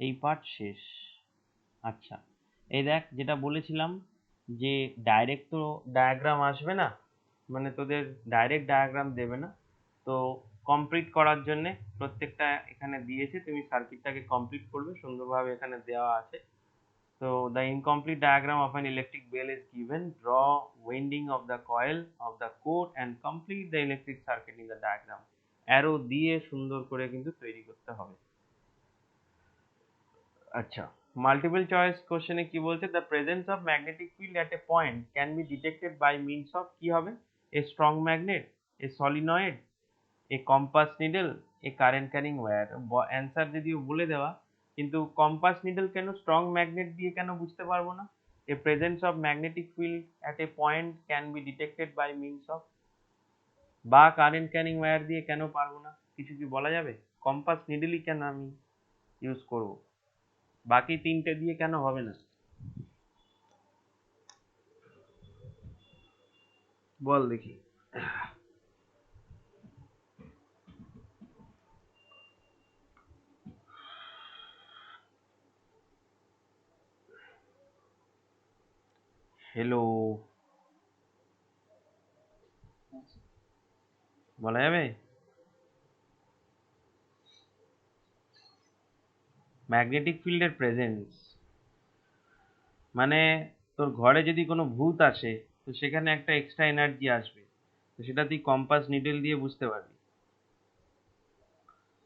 এই পার্ট শেষ। আচ্ছা, এই দেখ যেটা বলেছিলাম যে ডাইরেক্ট তো ডায়াগ্রাম আসবে না, মানে তোদের ডাইরেক্ট ডায়াগ্রাম দেবে না, তো কমপ্লিট করার জন্য প্রত্যেকটা এখানে দিয়েছে, তুমি সার্কিটটাকে কমপ্লিট করবে সুন্দরভাবে, এখানে দেওয়া আছে। So the incomplete diagram of an electric bell is given. Draw winding of the coil of the core and complete the electric circuit in the diagram. Arrow দিয়ে সুন্দর করে কিন্তু তৈরি করতে হবে। আচ্ছা, মাল্টিপল চয়েস কোশ্চেনে কি বলছে, the presence of magnetic field at a point can be detected by means of, কি হবে, a strong magnet, a solenoid, a compass needle, a current carrying wire. Answer যদিও বলে দেওয়া, কিন্তু কম্পাস নিডল কেন, স্ট্রং ম্যাগনেট দিয়ে কেন বুঝতে পারবো না, a presence of magnetic field at a point can be detected by means of, বা কারেন্ট ক্যারিং ওয়্যার দিয়ে কেন পারবো না, কিছু কি বলা যাবে, কম্পাস নিডলই কেন আমি ইউজ করব, বাকি তিনটে দিয়ে কেন হবে না, বল দেখি। হ্যালো, বলা যাবে? ম্যাগনেটিক ফিল্ডের প্রেজেন্স মানে তোর ঘরে যদি কোনো ভূত আসে তো সেখানে একটা এক্সট্রা এনার্জি আসবে, তো সেটা তুই কম্পাস নিডেল দিয়ে বুঝতে পারবি।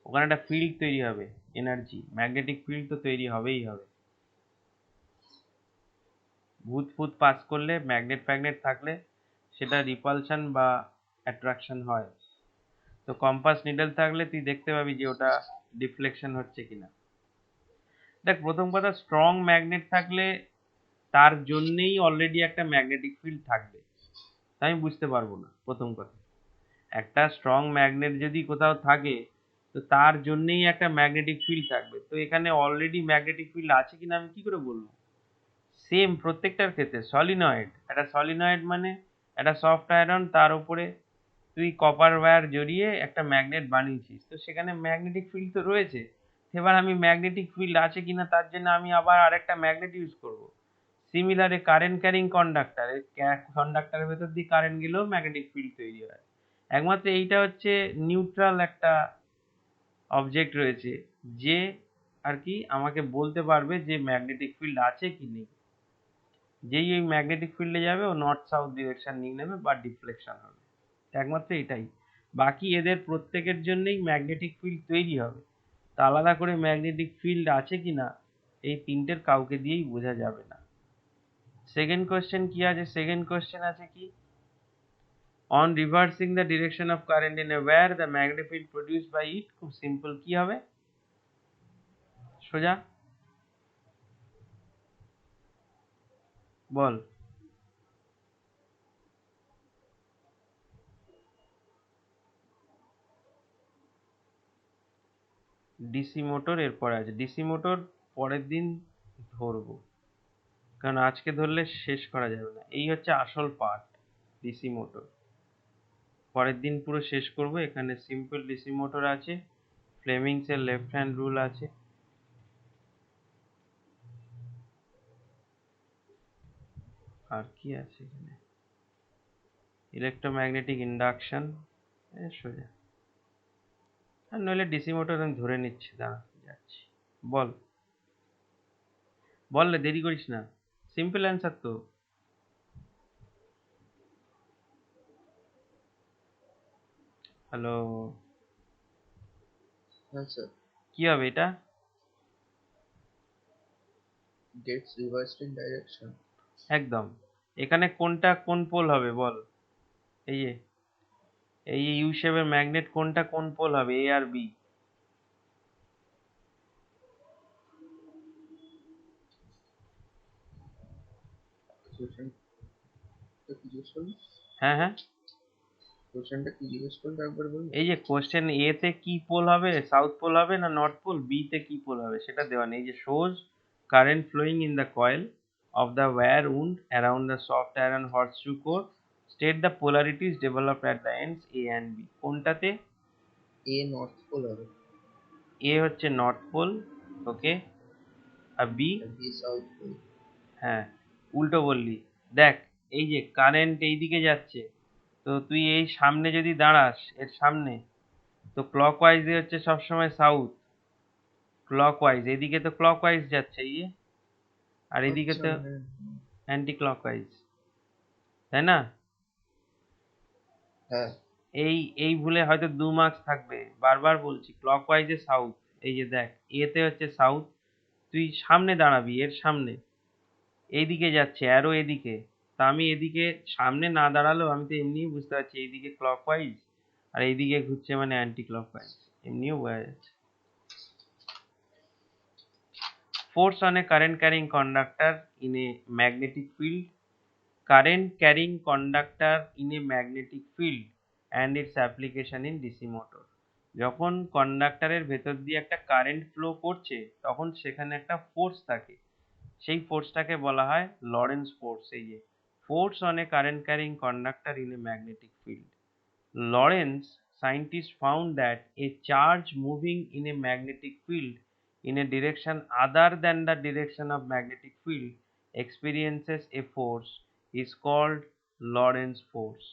ওখানে একটা ফিল্ড তৈরি হবে, এনার্জি, ম্যাগনেটিক ফিল্ড তো তৈরি হবেই হবে। ভূত ফুত পাস করলে, ম্যাগনেট ফ্যাগনেট থাকলে সেটা রিপালশন বা অ্যাট্রাকশন হয়। তো কম্পাস নিডেল থাকলে তুই দেখতে পাবি যে ওটা ডিফ্লেকশন হচ্ছে কিনা। দেখ, প্রথম কথা, স্ট্রং ম্যাগনেট থাকলে তার জন্যেই অলরেডি একটা ম্যাগনেটিক ফিল্ড থাকবে, তাই আমি বুঝতে পারবো না। প্রথম কথা, একটা স্ট্রং ম্যাগনেট যদি কোথাও থাকে তো তার জন্যেই একটা ম্যাগনেটিক ফিল্ড থাকবে, তো এখানে অলরেডি ম্যাগনেটিক ফিল্ড আছে কিনা আমি কি করে বলবো? সেম প্রত্যেকটার ক্ষেত্রে। সলিনয়েড, একটা সলিনয়েড মানে একটা সফট আয়রন, তার উপরে তুই কপার ওয়্যার জড়িয়ে একটা ম্যাগনেট বানিয়েছিস, তো সেখানে ম্যাগনেটিক ফিল্ড তো রয়েছে। এবার আমি ম্যাগনেটিক ফিল্ড আছে কিনা তার জন্য আমি আবার আরেকটা ম্যাগনেট ইউজ করব। সিমিলারে কারেন্ট ক্যারিং কন্ডাক্টর, কন্ডাক্টরের ভেতর দিয়ে কারেন্ট গেলেও ম্যাগনেটিক ফিল্ড তৈরি হয়। একমাত্র এইটা হচ্ছে নিউট্রাল একটা অবজেক্ট রয়েছে যে আর কি আমাকে বলতে পারবে যে ম্যাগনেটিক ফিল্ড আছে কি নেই। যেই ওই ম্যাগনেটিক ফিল্ডে যাবে ও নর্থ সাউথ ডিরেকশন নিয়ে নেবে বা ডিফ্লেকশন হবে, একমাত্র এটাই। বাকি এদের প্রত্যেকের জন্যই ম্যাগনেটিক ফিল্ড তৈরি হবে, তা আলাদা করে ম্যাগনেটিক ফিল্ড আছে কিনা এই তিনটের কাউকে দিয়েই বোঝা যাবে না। সেকেন্ড কোয়েশ্চেন কি আছে? সেকেন্ড কোয়েশ্চেন আছে কি, on reversing the direction of current in a wire the magnetic field produced by it. খুব সিম্পল, কি হবে? সোজা বল। ডিসি মোটর এরপরে আছে, ডিসি মোটর পরের দিন ধরবো, কারণ আজকে ধরলে শেষ করা যাবে না। এই হচ্ছে আসল পার্ট, ডিসি মোটর পরের দিন পুরো শেষ করব। এখানে সিম্পল ডিসি মোটর আছে, ফ্লেমিংস এর লেফট হ্যান্ড রুল আছে, আর কি আছে এখানে, ইলেকট্রোম্যাগনেটিক ইন্ডাকশন, সোজা। আর নইলে ডিসি মোটর আমি ধরে নিচ্ছি, দাঁড়া যাচ্ছি। বল, বললে দেরি করিস না, সিম্পল অ্যান্সার তো। হ্যালো, হ্যাঁ স্যার। কি হবে এটা? Gets reversed in direction. একদম। এখানে কোনটা কোন পোল হবে বল? এই যে এই ইউ শেপের ম্যাগনেট কোনটা কোন পোল হবে, এ আর বি? কোশ্চেনটা কি জিজ্ঞেস করলি? হ্যাঁ হ্যাঁ, কোশ্চেনটা কি জিজ্ঞেস করলি একবার বলুন। এই যে কোশ্চেন, এ তে কি পোল হবে, সাউথ পোল হবে না নর্থ পোল, বি তে কি পোল হবে সেটা দেওয়া নেই। এই যে shows current flowing in the coil of the wire wound around the soft iron horseshoe core, state the polarities developed at the ends A and B। কোনটাতে? এ নর্থ পোল হবে এ হচ্ছে নর্থ পোল, ওকে, আর B? আর B south pole. হ্যাঁ, উল্টো বললি। দেখ, এই যে current এই দিকে যাচ্ছে, তো তুই এই সামনে যদি দাঁড়াস এর সামনে, তো ক্লকওয়াইজে হচ্ছে সবসময় সাউথ, ক্লকওয়াইজ, এদিকে তো ক্লকওয়াইজ যাচ্ছে এই যে, আর এদিকে আচ্ছা, তো হ্যাঁ। অ্যান্টি ক্লকওয়াইজ, তাই না? হ্যাঁ। এই এই ভুলে হয়তো 2 মার্কস থাকবে, বারবার বলছি ক্লকওয়াইজে সাউথ। এই যে দেখ, এতে হচ্ছে সাউথ, তুই সামনে দাঁড়াবি, এর সামনে এইদিকে যাচ্ছে অ্যারো এদিকে, তা আমি এদিকে সামনে না দাঁড়ালেও আমি তো এমনিই বুঝতে পারছি এইদিকে ক্লকওয়াইজ আর এইদিকে ঘুরছে মানে অ্যান্টি ক্লকওয়াইজ, এমনিও বোঝা যাচ্ছে। Force on a current carrying conductor in a magnetic field, current carrying conductor in a magnetic field and its application in DC motor। যখন কন্ডাক্টরের ভেতর দিয়ে একটা কারেন্ট ফ্লো করছে তখন সেখানে একটা ফোর্স থাকে, সেই ফোর্সটাকে বলা হয় লরেন্স ফোর্স। এই যে force on a current carrying conductor in a magnetic field, Lorentz scientists found that a charge moving in a magnetic field in a direction other than the direction of magnetic field experiences a force is called Lawrence force.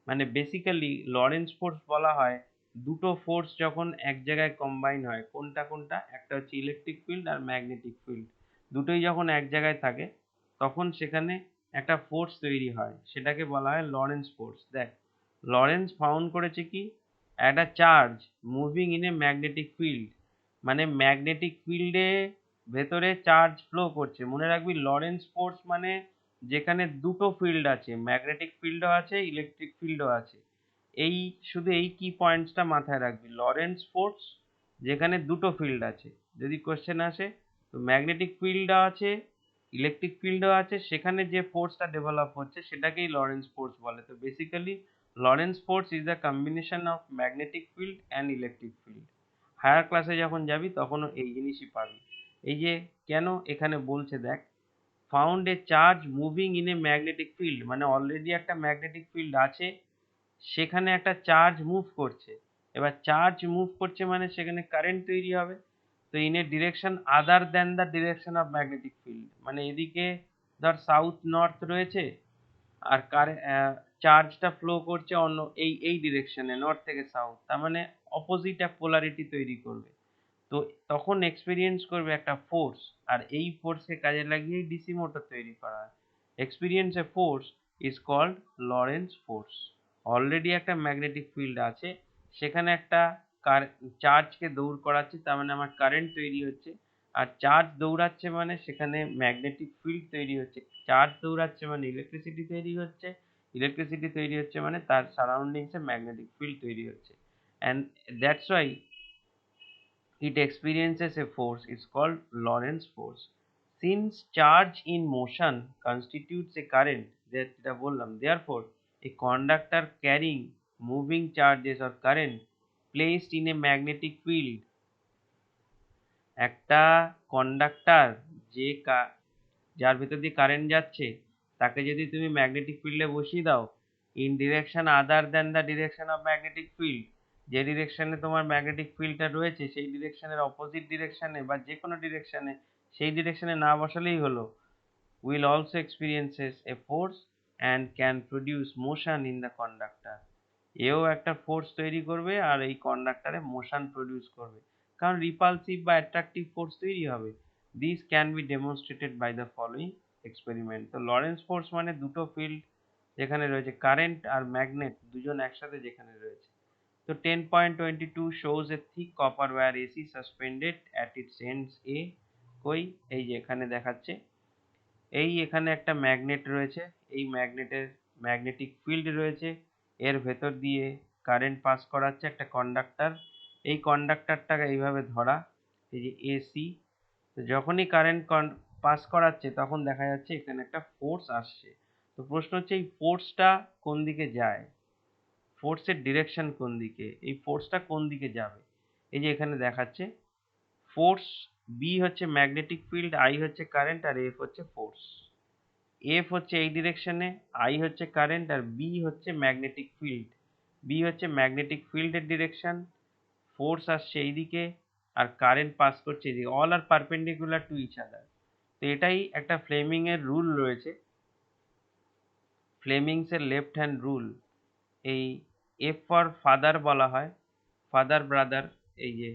মানে basically Lorentz force বলা হয় দুটো force যখন এক জায়গায় combine হয়, কোনটা কোনটা, একটা হচ্ছে ইলেকট্রিক ফিল্ড আর ম্যাগনেটিক ফিল্ড, দুটোই যখন এক জায়গায় থাকে তখন সেখানে একটা ফোর্স তৈরি হয়, সেটাকে বলা হয় লরেন্স ফোর্স। দেখ, লরেন্স ফাউন্ড করেছে কি, একটা charge moving in a magnetic field, মানে ম্যাগনেটিক ফিল্ডে ভেতরে চার্জ ফ্লো করছে। মনে রাখবি লরেন্স ফোর্স মানে যেখানে দুটো ফিল্ড আছে, ম্যাগনেটিক ফিল্ডও আছে, ইলেকট্রিক ফিল্ডও আছে। এই শুধু এই কি পয়েন্টসটা মাথায় রাখবি, লরেন্স ফোর্স যেখানে দুটো ফিল্ড আছে। যদি কোশ্চেন আসে তো ম্যাগনেটিক ফিল্ডও আছে, ইলেকট্রিক ফিল্ডও আছে, সেখানে যে ফোর্সটা ডেভেলপ হচ্ছে সেটাকেই লরেন্স ফোর্স বলে। তো basically Lorentz force is the combination of magnetic field and electric field. Higher ক্লাসে যখন যাবি তখনও এই জিনিসই পাবি। এই যে কেন এখানে বলছে দেখ, found a charge moving in a magnetic field, মানে অলরেডি একটা ম্যাগনেটিক ফিল্ড আছে, সেখানে একটা চার্জ মুভ করছে। এবার চার্জ মুভ করছে মানে সেখানে কারেন্ট তৈরি হবে। তো in a direction other than the direction of magnetic field, মানে এদিকে ধর সাউথ নর্থ রয়েছে, আর চার্জটা ফ্লো করছে অন্য এই ডিরেকশনে, নর্থ থেকে সাউথ, তার মানে অপোজিট এক পোলারিটি তৈরি করবে। তো তখন এক্সপিরিয়েন্স করবে একটা ফোর্স, আর এই ফোর্সকে কাজে লাগিয়েই ডিসি মোটর তৈরি করা হয়। Experience a force is called Lorentz force. Already একটা ম্যাগনেটিক ফিল্ড আছে, সেখানে একটা চার্জকে দৌড় করাচ্ছে, তার মানে আমার কারেন্ট তৈরি হচ্ছে। আর চার্জ দৌড়াচ্ছে মানে সেখানে ম্যাগনেটিক ফিল্ড তৈরি হচ্ছে, চার্জ দৌড়াচ্ছে মানে ইলেকট্রিসিটি তৈরি হচ্ছে, ইলেকট্রিসিটি তৈরি হচ্ছে মানে তার সারাউন্ডিংসে ম্যাগনেটিক ফিল্ড তৈরি হচ্ছে। And that's why it experiences a force is called Lorentz force. Since charge in motion constitutes a current, যেটা বললাম, therefore a conductor carrying moving charges or current placed in a magnetic field, একটা conductor যে যার ভিতর দিয়ে current যাচ্ছে তাকে যদি তুমি ম্যাগনেটিক ফিল্ডে বসিয়ে দাও in direction other than the direction of magnetic field, যে ডিরেকশনে তোমার ম্যাগনেটিক ফিল্ডটা রয়েছে সেই ডিরেকশনের অপোজিট ডিরেকশনে বা যে কোনো ডিরেকশনে, সেই ডিরেকশনে না বসালেই হলো, will also experiences a force and can produce motion in the conductor. এও একটা ফোর্স তৈরি করবে আর এই কন্ডাক্টরে মোশন প্রডিউস করবে, কারণ রিপালসিভ বা অ্যাট্রাকটিভ ফোর্স তৈরি হবে। This can be demonstrated by the following experiment. তো লরেন্স ফোর্স মানে দুটো ফিল্ড যেখানে রয়েছে, কারেন্ট আর ম্যাগনেট দুজন একসাথে যেখানে রয়েছে। তো 10.22 shows a thick copper wire AC suspended at its ends A, কই, এই যে এখানে দেখাচ্ছে, এই এখানে একটা ম্যাগনেট রয়েছে, এই ম্যাগনেটের ম্যাগনেটিক ফিল্ড রয়েছে, এর ভেতর দিয়ে কারেন্ট পাস করাচ্ছে একটা কন্ডাক্টর, এই কন্ডাক্টরটাকে এইভাবে ধরা, এই যে এসি। তো যখনই কারেন্ট পাস করাচ্ছে তখন দেখা যাচ্ছে এখানে একটা ফোর্স আসছে। তো প্রশ্ন হচ্ছে এই ফোর্সটা কোন দিকে যায়, ফোর্সের ডিরেকশন কোন দিকে, এই ফোর্সটা কোন দিকে যাবে। এই যে এখানে দেখাচ্ছে ফোর্স বি হচ্ছে ম্যাগনেটিক ফিল্ড, আই হচ্ছে কারেন্ট, আর এফ হচ্ছে ফোর্স। এফ হচ্ছে এই ডিরেকশনে, আই হচ্ছে কারেন্ট, আর বি হচ্ছে ম্যাগনেটিক ফিল্ড। বি হচ্ছে ম্যাগনেটিক ফিল্ডের ডিরেকশন, ফোর্স আসছে এইদিকে, আর কারেন্ট পাস করছে এইদিকে, all are perpendicular to each other. তো এটাই একটা ফ্লেমিং এর রুল রয়েছে, ফ্লেমিংস এর লেফট হ্যান্ড রুল। এই এফ ফর ফাদার বলা হয়, ফাদার ব্রাদার, এই যে।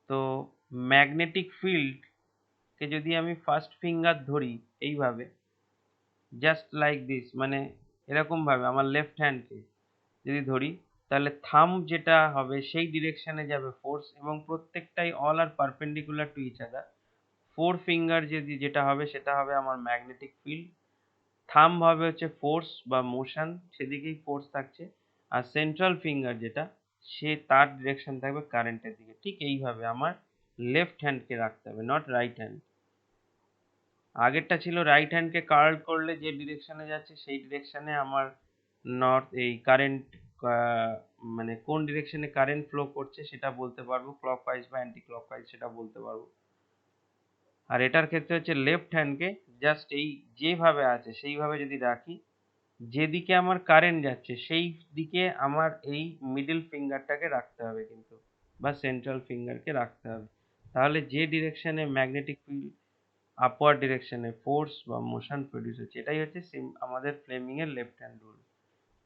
তো ম্যাগনেটিক ফিল্ড কে যদি আমি ফার্স্ট ফিঙ্গার ধরি এইভাবে, জাস্ট লাইক দিস, মানে এরকম ভাবে আমার লেফট হ্যান্ডকে যদি ধরি, তাহলে থাম্ব যেটা হবে সেই ডিরেকশনে যাবে ফোর্স, এবং প্রত্যেকটাই all are perpendicular to each other. Four finger যেটা হবে সেটা হবে আমার ম্যাগনেটিক ফিল্ড, থাম্ব হবে হচ্ছে ফোর্স বা মোশন, সেদিকেই ফোর্স থাকছে, আর সেন্ট্রাল ফিঙ্গার যেটা, সে তার ডিরেকশন থাকবে কারেন্টের দিকে। ঠিক এইভাবে আমার লেফট হ্যান্ডকে রাখতে হবে, নট রাইট হ্যান্ড। আগেরটা ছিল রাইট হ্যান্ডকে কার্ল করলে যে ডিরেকশনে যাচ্ছে সেই ডিরেকশনে আমার নর্থ এই কারেন্ট, মানে কোন ডিরেকশনে কারেন্ট ফ্লো করছে সেটা বলতে পারবো, ক্লকওয়াইজ বা অ্যান্টি ক্লকওয়াইজ সেটা বলতে পারবো। আর এটার ক্ষেত্রে হচ্ছে লেফট হ্যান্ডকে জাস্ট এই যেভাবে আছে সেইভাবে যদি রাখি, যেদিকে আমার কারেন্ট যাচ্ছে সেই দিকে আমার এই মিডল ফিঙ্গারটাকে রাখতে হবে কিন্তু, বা সেন্ট্রাল ফিঙ্গারকে রাখতে হবে। তাহলে যে ডিরেকশনে ম্যাগনেটিক ফিল্ড আপওয়ার্ড ডিরেকশনে ফোর্স বা মোশন প্রডিউস হচ্ছে, এটাই হচ্ছে আমাদের ফ্লেমিং এর লেফট হ্যান্ড রুল।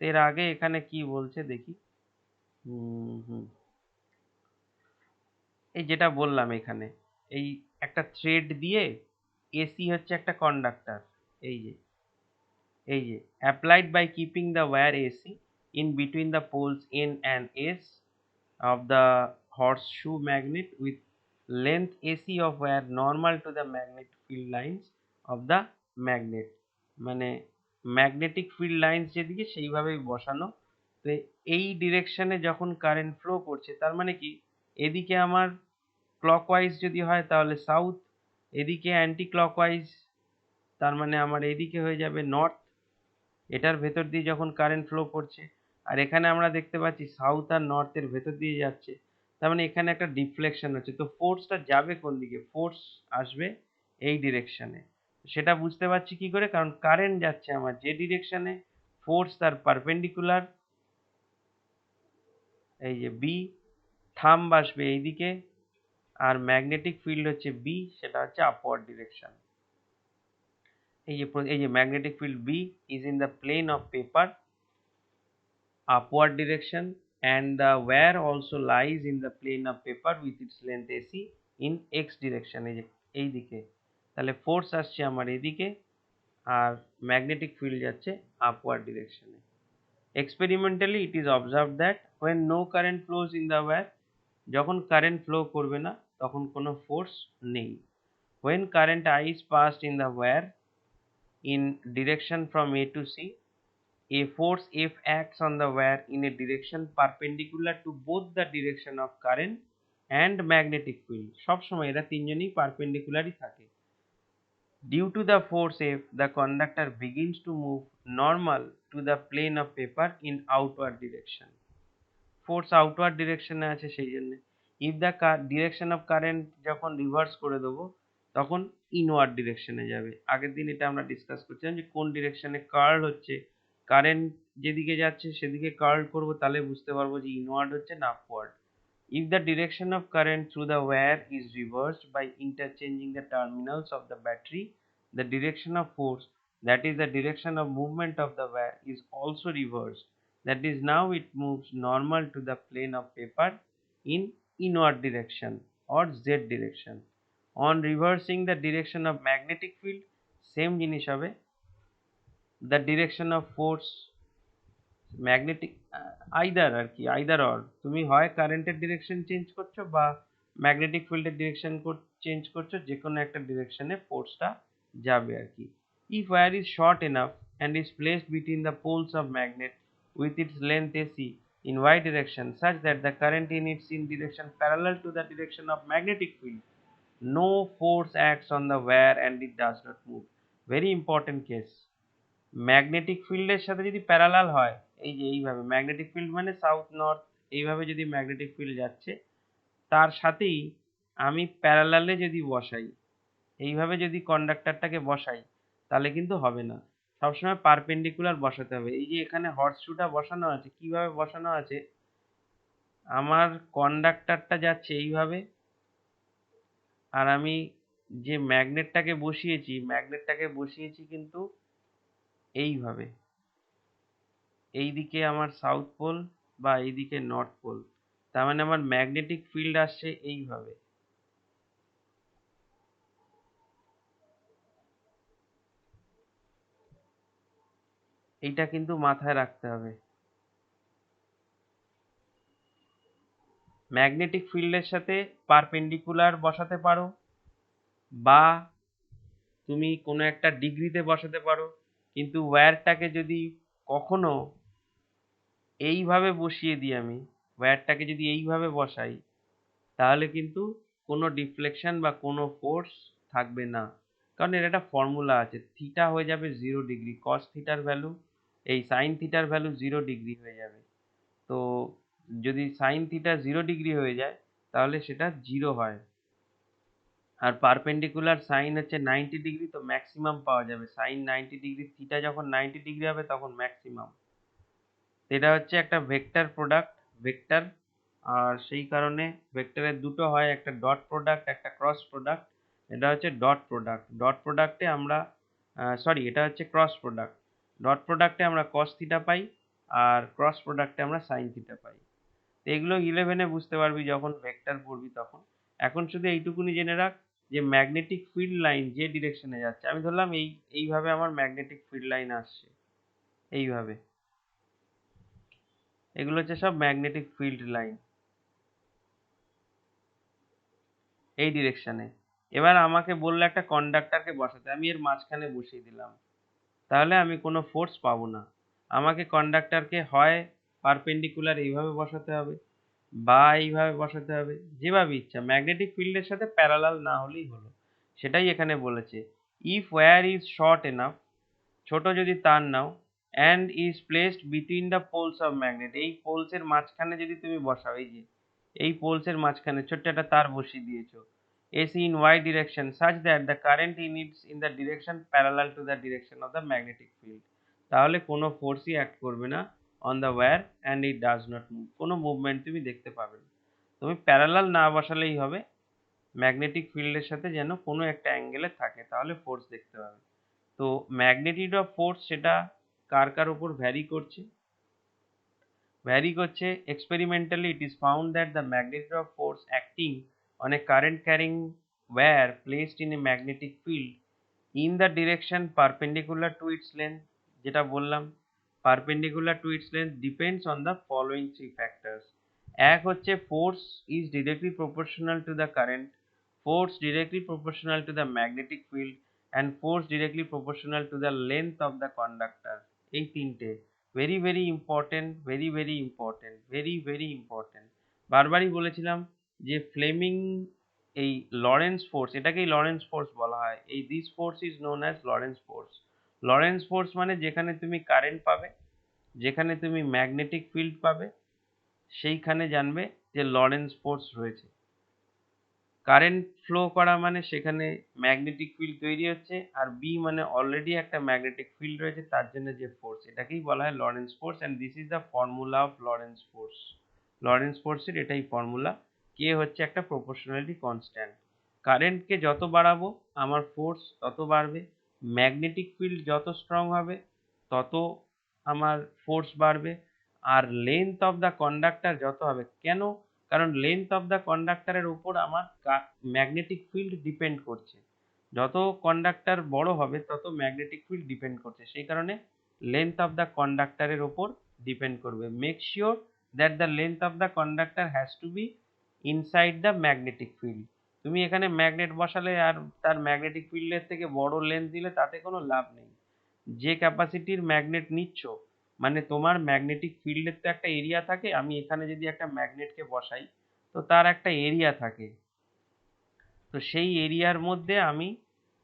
এর আগে এখানে কি বলছে দেখি। হুম, এই যেটা বললাম এখানে, এই একটা থ্রেড দিয়ে, এসি হচ্ছে একটা কন্ডাক্টর, এই যে applied by keeping the wire AC in between the poles N and S of the horseshoe magnet with length AC of wire normal to the magnetic field lines of the magnet, মানে magnetic field lines যেদিকে সেইভাবেই বসানো। তো এই ডিরেকশনে যখন current flow করছে, তার মানে কি, এদিকে আমার ক্লকওয়াইজ যদি হয় তাহলে সাউথ, এদিকে অ্যান্টি ক্লকওয়াইজ, তার মানে আমার এদিকে হয়ে যাবে নর্থ, এটার ভেতর দিয়ে যখন কারেন্ট ফ্লো করছে। আর এখানে আমরা দেখতে পাচ্ছি সাউথ আর নর্থের ভেতর দিয়ে যাচ্ছে, তার মানে এখানে একটা ডিফ্লেকশন হচ্ছে। তো ফোর্সটা যাবে কোন দিকে? ফোর্স আসবে এই ডিরেকশনে। সেটা বুঝতে পারছি কি করে? কারণ কারেন্ট যাচ্ছে আমার যে ডিরেকশনে, ফোর্স তার পারপেন্ডিকুলার, এই যে বি, থাম্ব আসবে এইদিকে, আর ম্যাগনেটিক ফিল্ড হচ্ছে বি, সেটা হচ্ছে আপওয়ার্ড ডিরেকশন। এই যে magnetic field B is in the plane of paper upward direction, and the wire also lies in the plane of paper with its length AC in x direction, এই যে এই দিকে। তাহলে force আসছে আমার এদিকে, আর ম্যাগনেটিক ফিল্ড যাচ্ছে আপওয়ার্ড ডিরেকশনে। Experimentally it is observe that when no current flows in the wire, যখন কারেন্ট ফ্লো করবে না তখন কোনো ফোর্স নেই। when current I is passed in the wire in direction from A to C, a force F acts on the wire in a direction perpendicular to both the direction of current and magnetic field, সবসময় এরা তিনজনই পারপেন্ডিকুলারই থাকে। Due to the force F, the conductor begins to move normal to the plane of paper in outward direction. Force outward ডিরেকশনে আছে সেই জন্য। If the direction of current যখন reverse করে দেবো, তখন ইনওয়ার্ড ডিরেকশনে যাবে। আগের দিন এটা আমরা ডিসকাস করছিলাম যে কোন ডিরেকশনে কার্ল হচ্ছে, কারেন্ট যেদিকে যাচ্ছে সেদিকে কার্ল করবো, তাহলে বুঝতে পারবো যে ইনওয়ার্ড হচ্ছে না upward. If the direction of current through the wire is reversed by interchanging the terminals of the battery, the direction of force, that is the direction of movement of the wire, is also reversed, that is now it moves normal to the plane of paper in inward direction or z direction. On reversing the direction of magnetic field, same জিনিস হবে, the direction of force magnetic, either আর কি, either or, তুমি হয় কারেন্টের direction change করছো বা magnetic ফিল্ডের ডিরেকশন চেঞ্জ করছো, যে কোনো একটা ডিরেকশনে ফোর্সটা যাবে আর কি। If wire is short enough and is placed between the poles of magnet with its length AC in y direction such that the current in its in direction parallel to the direction of magnetic field, no force acts on the wire and it does not move. Very important case. Magnetic ফিল্ডের সাথে যদি parallel হয়, এই যে এইভাবে magnetic field মানে south north, এইভাবে যদি ম্যাগনেটিক ফিল্ড যাচ্ছে, তার সাথেই আমি প্যারালালে যদি বসাই, এইভাবে যদি কন্ডাক্টরটাকে বসাই, তাহলে কিন্তু হবে না, সবসময় পারপেন্ডিকুলার বসাতে হবে। এই যে এখানে হর্সশুটা বসানো আছে, কিভাবে বসানো আছে, আমার কন্ডাক্টরটা যাচ্ছে এইভাবে, আর আমি যে ম্যাগনেটটাকে বসিয়েছি কিন্তু এইভাবে, এইদিকে আমার সাউথ পোল বা এইদিকে নর্থ পোল, তার মানে আমার ম্যাগনেটিক ফিল্ড আসছে এইভাবে। এইটা কিন্তু মাথায় রাখতে হবে। ম্যাগনেটিক ফিল্ডের সাথে পারপেন্ডিকুলার বসাতে পারো, বা তুমি কোনো একটা ডিগ্রিতে বসাতে পারো, কিন্তু ওয়্যারটাকে যদি কখনো এইভাবে বসিয়ে দিই, আমি ওয়্যারটাকে যদি এইভাবে বসাই, তাহলে কিন্তু কোনো ডিফ্লেকশন বা কোনো ফোর্স থাকবে না। কারণ এর একটা ফর্মুলা আছে, থিটা হয়ে যাবে 0 ডিগ্রি, কস থিটার ভ্যালু, এই সাইন থিটার ভ্যালু 0 ডিগ্রি হয়ে যাবে। তো যদি সাইন থিটা 0 ডিগ্রি হয়ে যায়, তাহলে সেটা 0 হয়। আর পারপেন্ডিকুলার সাইন হচ্ছে 90 ডিগ্রি, তো ম্যাক্সিমাম পাওয়া যাবে সাইন 90 ডিগ্রি, থিটা যখন 90 ডিগ্রি হবে তখন ম্যাক্সিমাম। এটা হচ্ছে একটা ভেক্টর প্রোডাক্ট, ভেক্টর, আর সেই কারণে ভেক্টরের দুটো হয়, একটা ডট প্রোডাক্ট একটা ক্রস প্রোডাক্ট। এটা হচ্ছে ডট প্রোডাক্ট। ডট প্রোডাক্টে আমরা সরি, এটা হচ্ছে ক্রস প্রোডাক্ট। ডট প্রোডাক্টে আমরা কস থিটা পাই, আর ক্রস প্রোডাক্টে আমরা সাইন থিটা পাই। তো এগুলো 11-এ বুঝতে পারবি যখন ভেক্টর পড়বি তখন। এখন শুধু এইটুকুনি জেনে রাখ যে ম্যাগনেটিক ফিল্ড লাইন যে ডিরেকশনে যাচ্ছে, আমি ধরলাম এইভাবে আমার ম্যাগনেটিক ফিল্ড লাইন আসছে, এইভাবে। এগুলো হচ্ছে সব ম্যাগনেটিক ফিল্ড লাইন এই ডিরেকশনে। এবার আমাকে বললো একটা কন্ডাক্টরকে বসাতে, আমি এর মাঝখানে বসিয়ে দিলাম, তাহলে আমি কোনো ফোর্স পাবো না। আমাকে কন্ডাক্টরকে হয় পারপেন্ডিকুলার এইভাবে বসাতে হবে, বা এইভাবে বসাতে হবে, যেভাবে ইচ্ছা, ম্যাগনেটিক ফিল্ডের সাথে প্যারালাল না হলেই হলো। সেটাই এখানে বলেছে, if wire is short enough, ছোট যদি তার নাও, and is placed between the poles of magnet, এই পোলসের মাঝখানে যদি তুমি বসাও, এই যে এই পোলসের মাঝখানে ছোট্ট একটা তার বসিয়ে দিয়েছো, AC in y direction such that the current in its in the direction parallel to the direction of the magnetic field, তাহলে কোনো ফোর্সই অ্যাক্ট করবে না on the wire and it does not move, কোনো মুভমেন্ট তুমি দেখতে পাবে না। তুমি প্যারালাল না বসালেই হবে, ম্যাগনেটিক ফিল্ডের সাথে যেন কোনো একটা অ্যাঙ্গেলে থাকে, তাহলে ফোর্স দেখতে পাবে। তো ম্যাগনেটিউড অফ ফোর্স সেটা কার কার উপর ভ্যারি করছে? ভ্যারি করছে, experimentally it is found that the magnitude of force acting on a current carrying wire placed in a magnetic field in the direction perpendicular to its length, যেটা বললাম perpendicular to its length, depends on the following three factors. এক হচ্ছে force is directly proportional to the current, force directly proportional to the magnetic field, and force directly proportional to the length of the conductor। এই তিনটে very very important, very very important, very very important. বারবারই বলেছিলাম যে Fleming এই Lawrence force, এটাকেই Lawrence force বলা হয়, এই this force is known as Lawrence force. Lawrence force মানে যেখানে তুমি কারেন্ট পাবে, যেখানে তুমি ম্যাগনেটিক ফিল্ড পাবে, সেইখানে জানবে যে লরেন্স ফোর্স রয়েছে। কারেন্ট ফ্লো করা মানে সেখানে ম্যাগনেটিক ফিল্ড তৈরি হচ্ছে, আর বি মানে অলরেডি একটা ম্যাগনেটিক ফিল্ড রয়েছে, তার জন্য যে ফোর্স, এটাকেই বলা হয় Lawrence force, and this is the formula of Lawrence force. Lawrence ফোর্সের এটাই ফর্মুলা। কে হচ্ছে একটা প্রপোর্শনালিটি কনস্ট্যান্ট। কারেন্টকে যত বাড়াবো আমার ফোর্স তত বাড়বে, ম্যাগনেটিক ফিল্ড যত স্ট্রং হবে তত আমার ফোর্স বাড়বে, আর লেন্থ অফ দ্য কন্ডাক্টর যত হবে, কেন? কারণ লেন্থ অফ দ্য কন্ডাক্টরের উপর আমার ম্যাগনেটিক ফিল্ড ডিপেন্ড করছে। যত কন্ডাক্টর বড় হবে তত ম্যাগনেটিক ফিল্ড ডিপেন্ড করছে, সেই কারণে লেন্থ অফ দ্য কন্ডাক্টরের উপর ডিপেন্ড করবে। Make sure that the length of the conductor has to be inside the magnetic field. তুমি এখানে ম্যাগনেট বসালে আর তার ম্যাগনেটিক ফিল্ডের থেকে বড় লেন্থ দিলে তাতে কোনো লাভ নেই। যে ক্যাপাসিটির ম্যাগনেট নিচ্ছ, মানে তোমার ম্যাগনেটিক ফিল্ডের তো একটা এরিয়া থাকে, আমি এখানে যদি একটা ম্যাগনেটকে বসাই তো তার একটা এরিয়া থাকে, তো সেই এরিয়ার মধ্যে আমি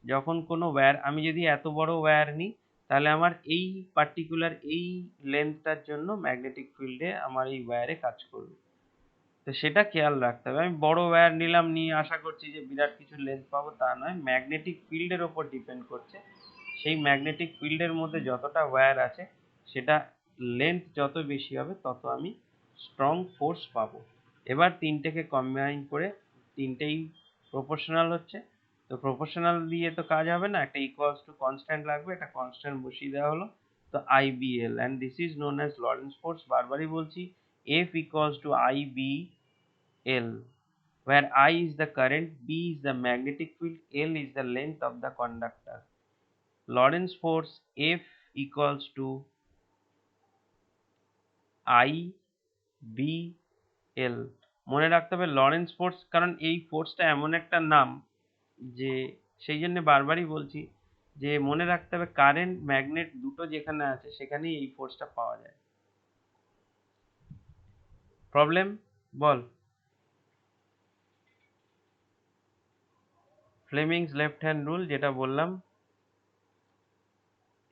যখন কোনো ওয়্যার, আমি যদি এত বড় ওয়্যার নিই, তাহলে আমার এই পার্টিকুলার এই লেন্থটার জন্য ম্যাগনেটিক ফিল্ডে আমার এই ওয়্যারে কাজ করবে। তো সেটা খেয়াল রাখতে হবে। আমি বড় ওয়্যার নিলাম, নিয়ে আশা করছি যে বিরাট কিছু লেন্থ পাবো, তা নয়, ম্যাগনেটিক ফিল্ডের ওপর ডিপেন্ড করছে। সেই ম্যাগনেটিক ফিল্ডের মধ্যে যতটা ওয়্যার আছে, সেটা লেন্থ যত বেশি হবে তত আমি স্ট্রং ফোর্স পাবো। এবার তিনটেকে কম্বাইন করে তিনটেই প্রপোর্শনাল হচ্ছে, তো প্রপোর্শনাল দিয়ে তো কাজ হবে না, একটা ইকুয়ালস টু কনস্ট্যান্ট লাগবে, একটা কনস্ট্যান্ট বসিয়ে দেওয়া হলো, তো IBL, and this is known as Lorentz force। বারবারই বলছি, F equals to IBL, where I is the current, B is the magnetic field, L is the length of the conductor। Lorentz force F equals to IBL। মনে রাখতে হবে Lawrence force, কারণ এই ফোর্সটা এমন একটা নাম যে সেই জন্য বারবারই বলছি যে মনে রাখতে হবে কারেন্ট ম্যাগনেট দুটো যেখানে আছে সেখানেই এই ফোর্সটা পাওয়া যায়। প্রবলেম বল। ফ্লেমিংস লেফট হ্যান্ড রুল যেটা বললাম,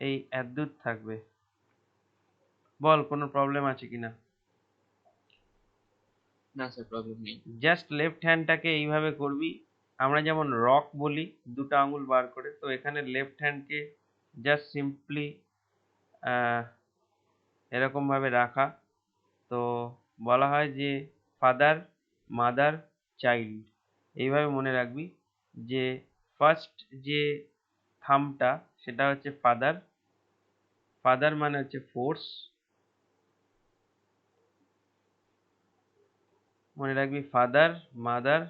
এই এদ্দূর থাকবে। বল কোনো প্রবলেম আছে কিনা। না স্যার, প্রবলেম নেই। জাস্ট লেফট হ্যান্ডটাকে এইভাবে করবি, আমরা যেমন রক বলি দুটো আঙুল বার করে, তো এখানে লেফট হ্যান্ডকে জাস্ট সিম্পলি এরকম ভাবে রাখা। তো বলা হয় যে ফাদার, মাদার, চাইল্ড, এইভাবে মনে রাখবি যে ফার্স্ট যে থামটা সেটা হচ্ছে ফাদার, ফাদার মানে হচ্ছে ফোর্স, মনে রাখবি ফাদার, মাদার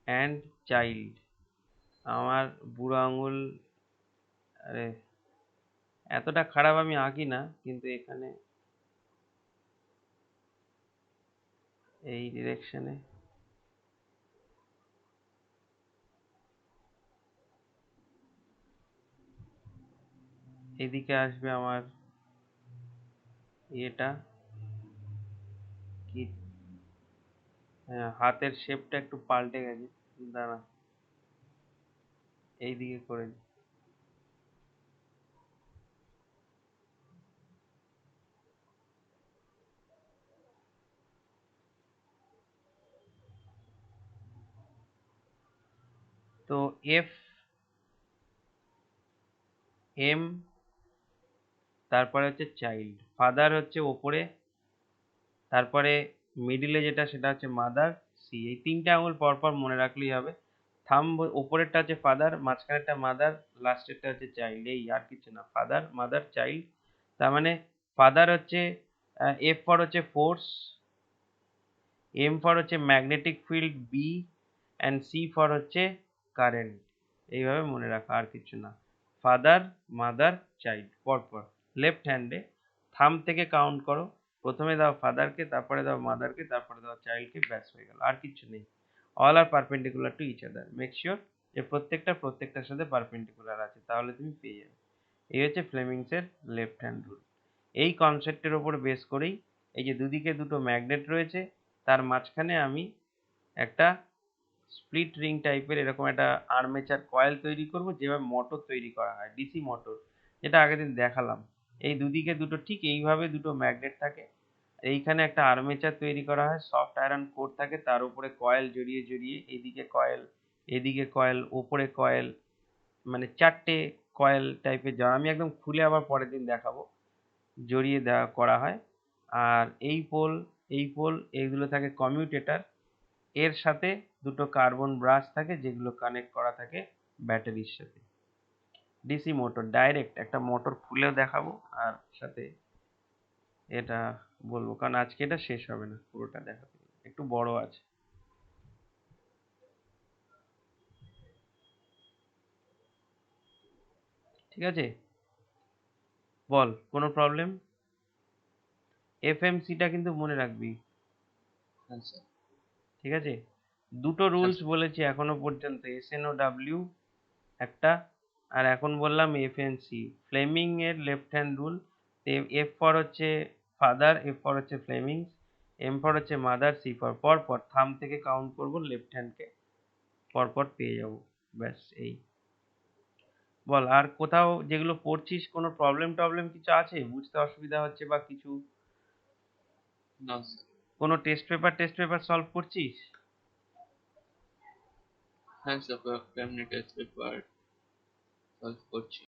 অ্যান্ড চাইল্ড। আমার বুড়ো আঙুল, আরে এতটা খারাপ আমি আঁকি না, কিন্তু এখানে এই ডিরেকশনে এদিকে আসবে আমার এটা কি, হ্যাঁ, হাতের শেপটা একটু পাল্টে গেছে, দাঁড়া এইদিকে করে দিই। তো এফ এম, তারপরে হচ্ছে চাইল্ড, ফাদার হচ্ছে ওপরে, তারপরে মিডিলে যেটা সেটা হচ্ছে মাদার, সি, এই তিনটে আঙুল পরপর মনে রাখলেই হবে। ওপরেরটা হচ্ছে ফাদার, মাঝখানেরটা মাদার, লাস্টেরটা হচ্ছে চাইল্ড, এই আর কিছু না, ফাদার মাদার চাইল্ড। তার মানে ফাদার হচ্ছে, এফ ফর হচ্ছে ফোর্স, এম ফর হচ্ছে magnetic field B, and C for হচ্ছে কারেন্ট। এইভাবে মনে রাখা, আর কিছু না। ফাদার মাদার চাইল্ড পরপর লেফট হ্যান্ডে থাম থেকে কাউন্ট করো, প্রথমে দাও ফাদারকে, তারপরে দাও মাদারকে, তারপরে দাও চাইল্ডকে, ব্যাস হয়ে গেল, আর কিছু নেই। All are perpendicular to each other, make sure যে প্রত্যেকটার সাথে পারপেন্ডিকুলার আছে, তাহলে তুমি পেয়ে যাবে। এই হচ্ছে ফ্লেমিংসের লেফট হ্যান্ড রুল। এই কনসেপ্টের ওপর বেস করেই এই যে দুদিকে দুটো ম্যাগনেট রয়েছে, তার মাঝখানে আমি একটা স্প্লিট রিং টাইপের এরকম একটা আর্মেচার কয়েল তৈরি করব, যেভাবে মোটর তৈরি করা হয়, ডিসি মোটর, যেটা আগের দিন দেখালাম। এই দুদিকে দুটো ঠিক এইভাবে দুটো ম্যাগনেট থাকে, এইখানে একটা আর্মেচার তৈরি করা হয়, সফট আয়রন কোর থাকে, তার উপরে কয়েল জড়িয়ে জড়িয়ে, এদিকে কয়েল, এদিকে কয়েল, ওপরে কয়েল, মানে চারটে কয়েল টাইপের, যা আমি একদম খুলে আবার পরের দিন দেখাবো, জড়িয়ে দেওয়া করা হয়। আর এই পোল, এই পোল, এইগুলো থাকে কমিউটেটর, এর সাথে দুটো কার্বন ব্রাশ থাকে যেগুলো কানেক্ট করা থাকে ব্যাটারির সাথে। ডিসি মোটর, ডাইরেক্ট একটা মোটর খুলেও দেখাবো, আর সাথে এটা বলবো, কারণ আজকে এটা শেষ হবে না পুরোটা দেখাতে, একটু বড় আছে। ঠিক আছে, বল কোনো প্রবলেম? এফএমসিটা কিন্তু মনে রাখবি, হ্যাঁ স্যার। ঠিক আছে? দুটো হ্যাঁ রুলস স্যার। বলেছি এখনো পর্যন্ত, এসএনও একটা, আর এখন বললাম এফএনসি, ফ্লেমিং এর left hand rule. F for হচ্ছে ফাদার, এফ ফর হচ্ছে ফ্লেমিং, এম ফর হচ্ছে মাদার, সি ফর, পরপর থাম থেকে কাউন্ট করব লেফট হ্যান্ডকে, পরপর পেয়ে যাব, ব্যাস এই। বল আর কোথাও যেগুলো পড়ছিস কোনো প্রবলেম টবলেম কিছু আছে, বুঝতে অসুবিধা হচ্ছে বা কিছু, না স্যার। কোনো টেস্ট পেপার সলভ করছিস? হ্যাঁ স্যার, এমনি টেস্ট পেপার সলভ করছি।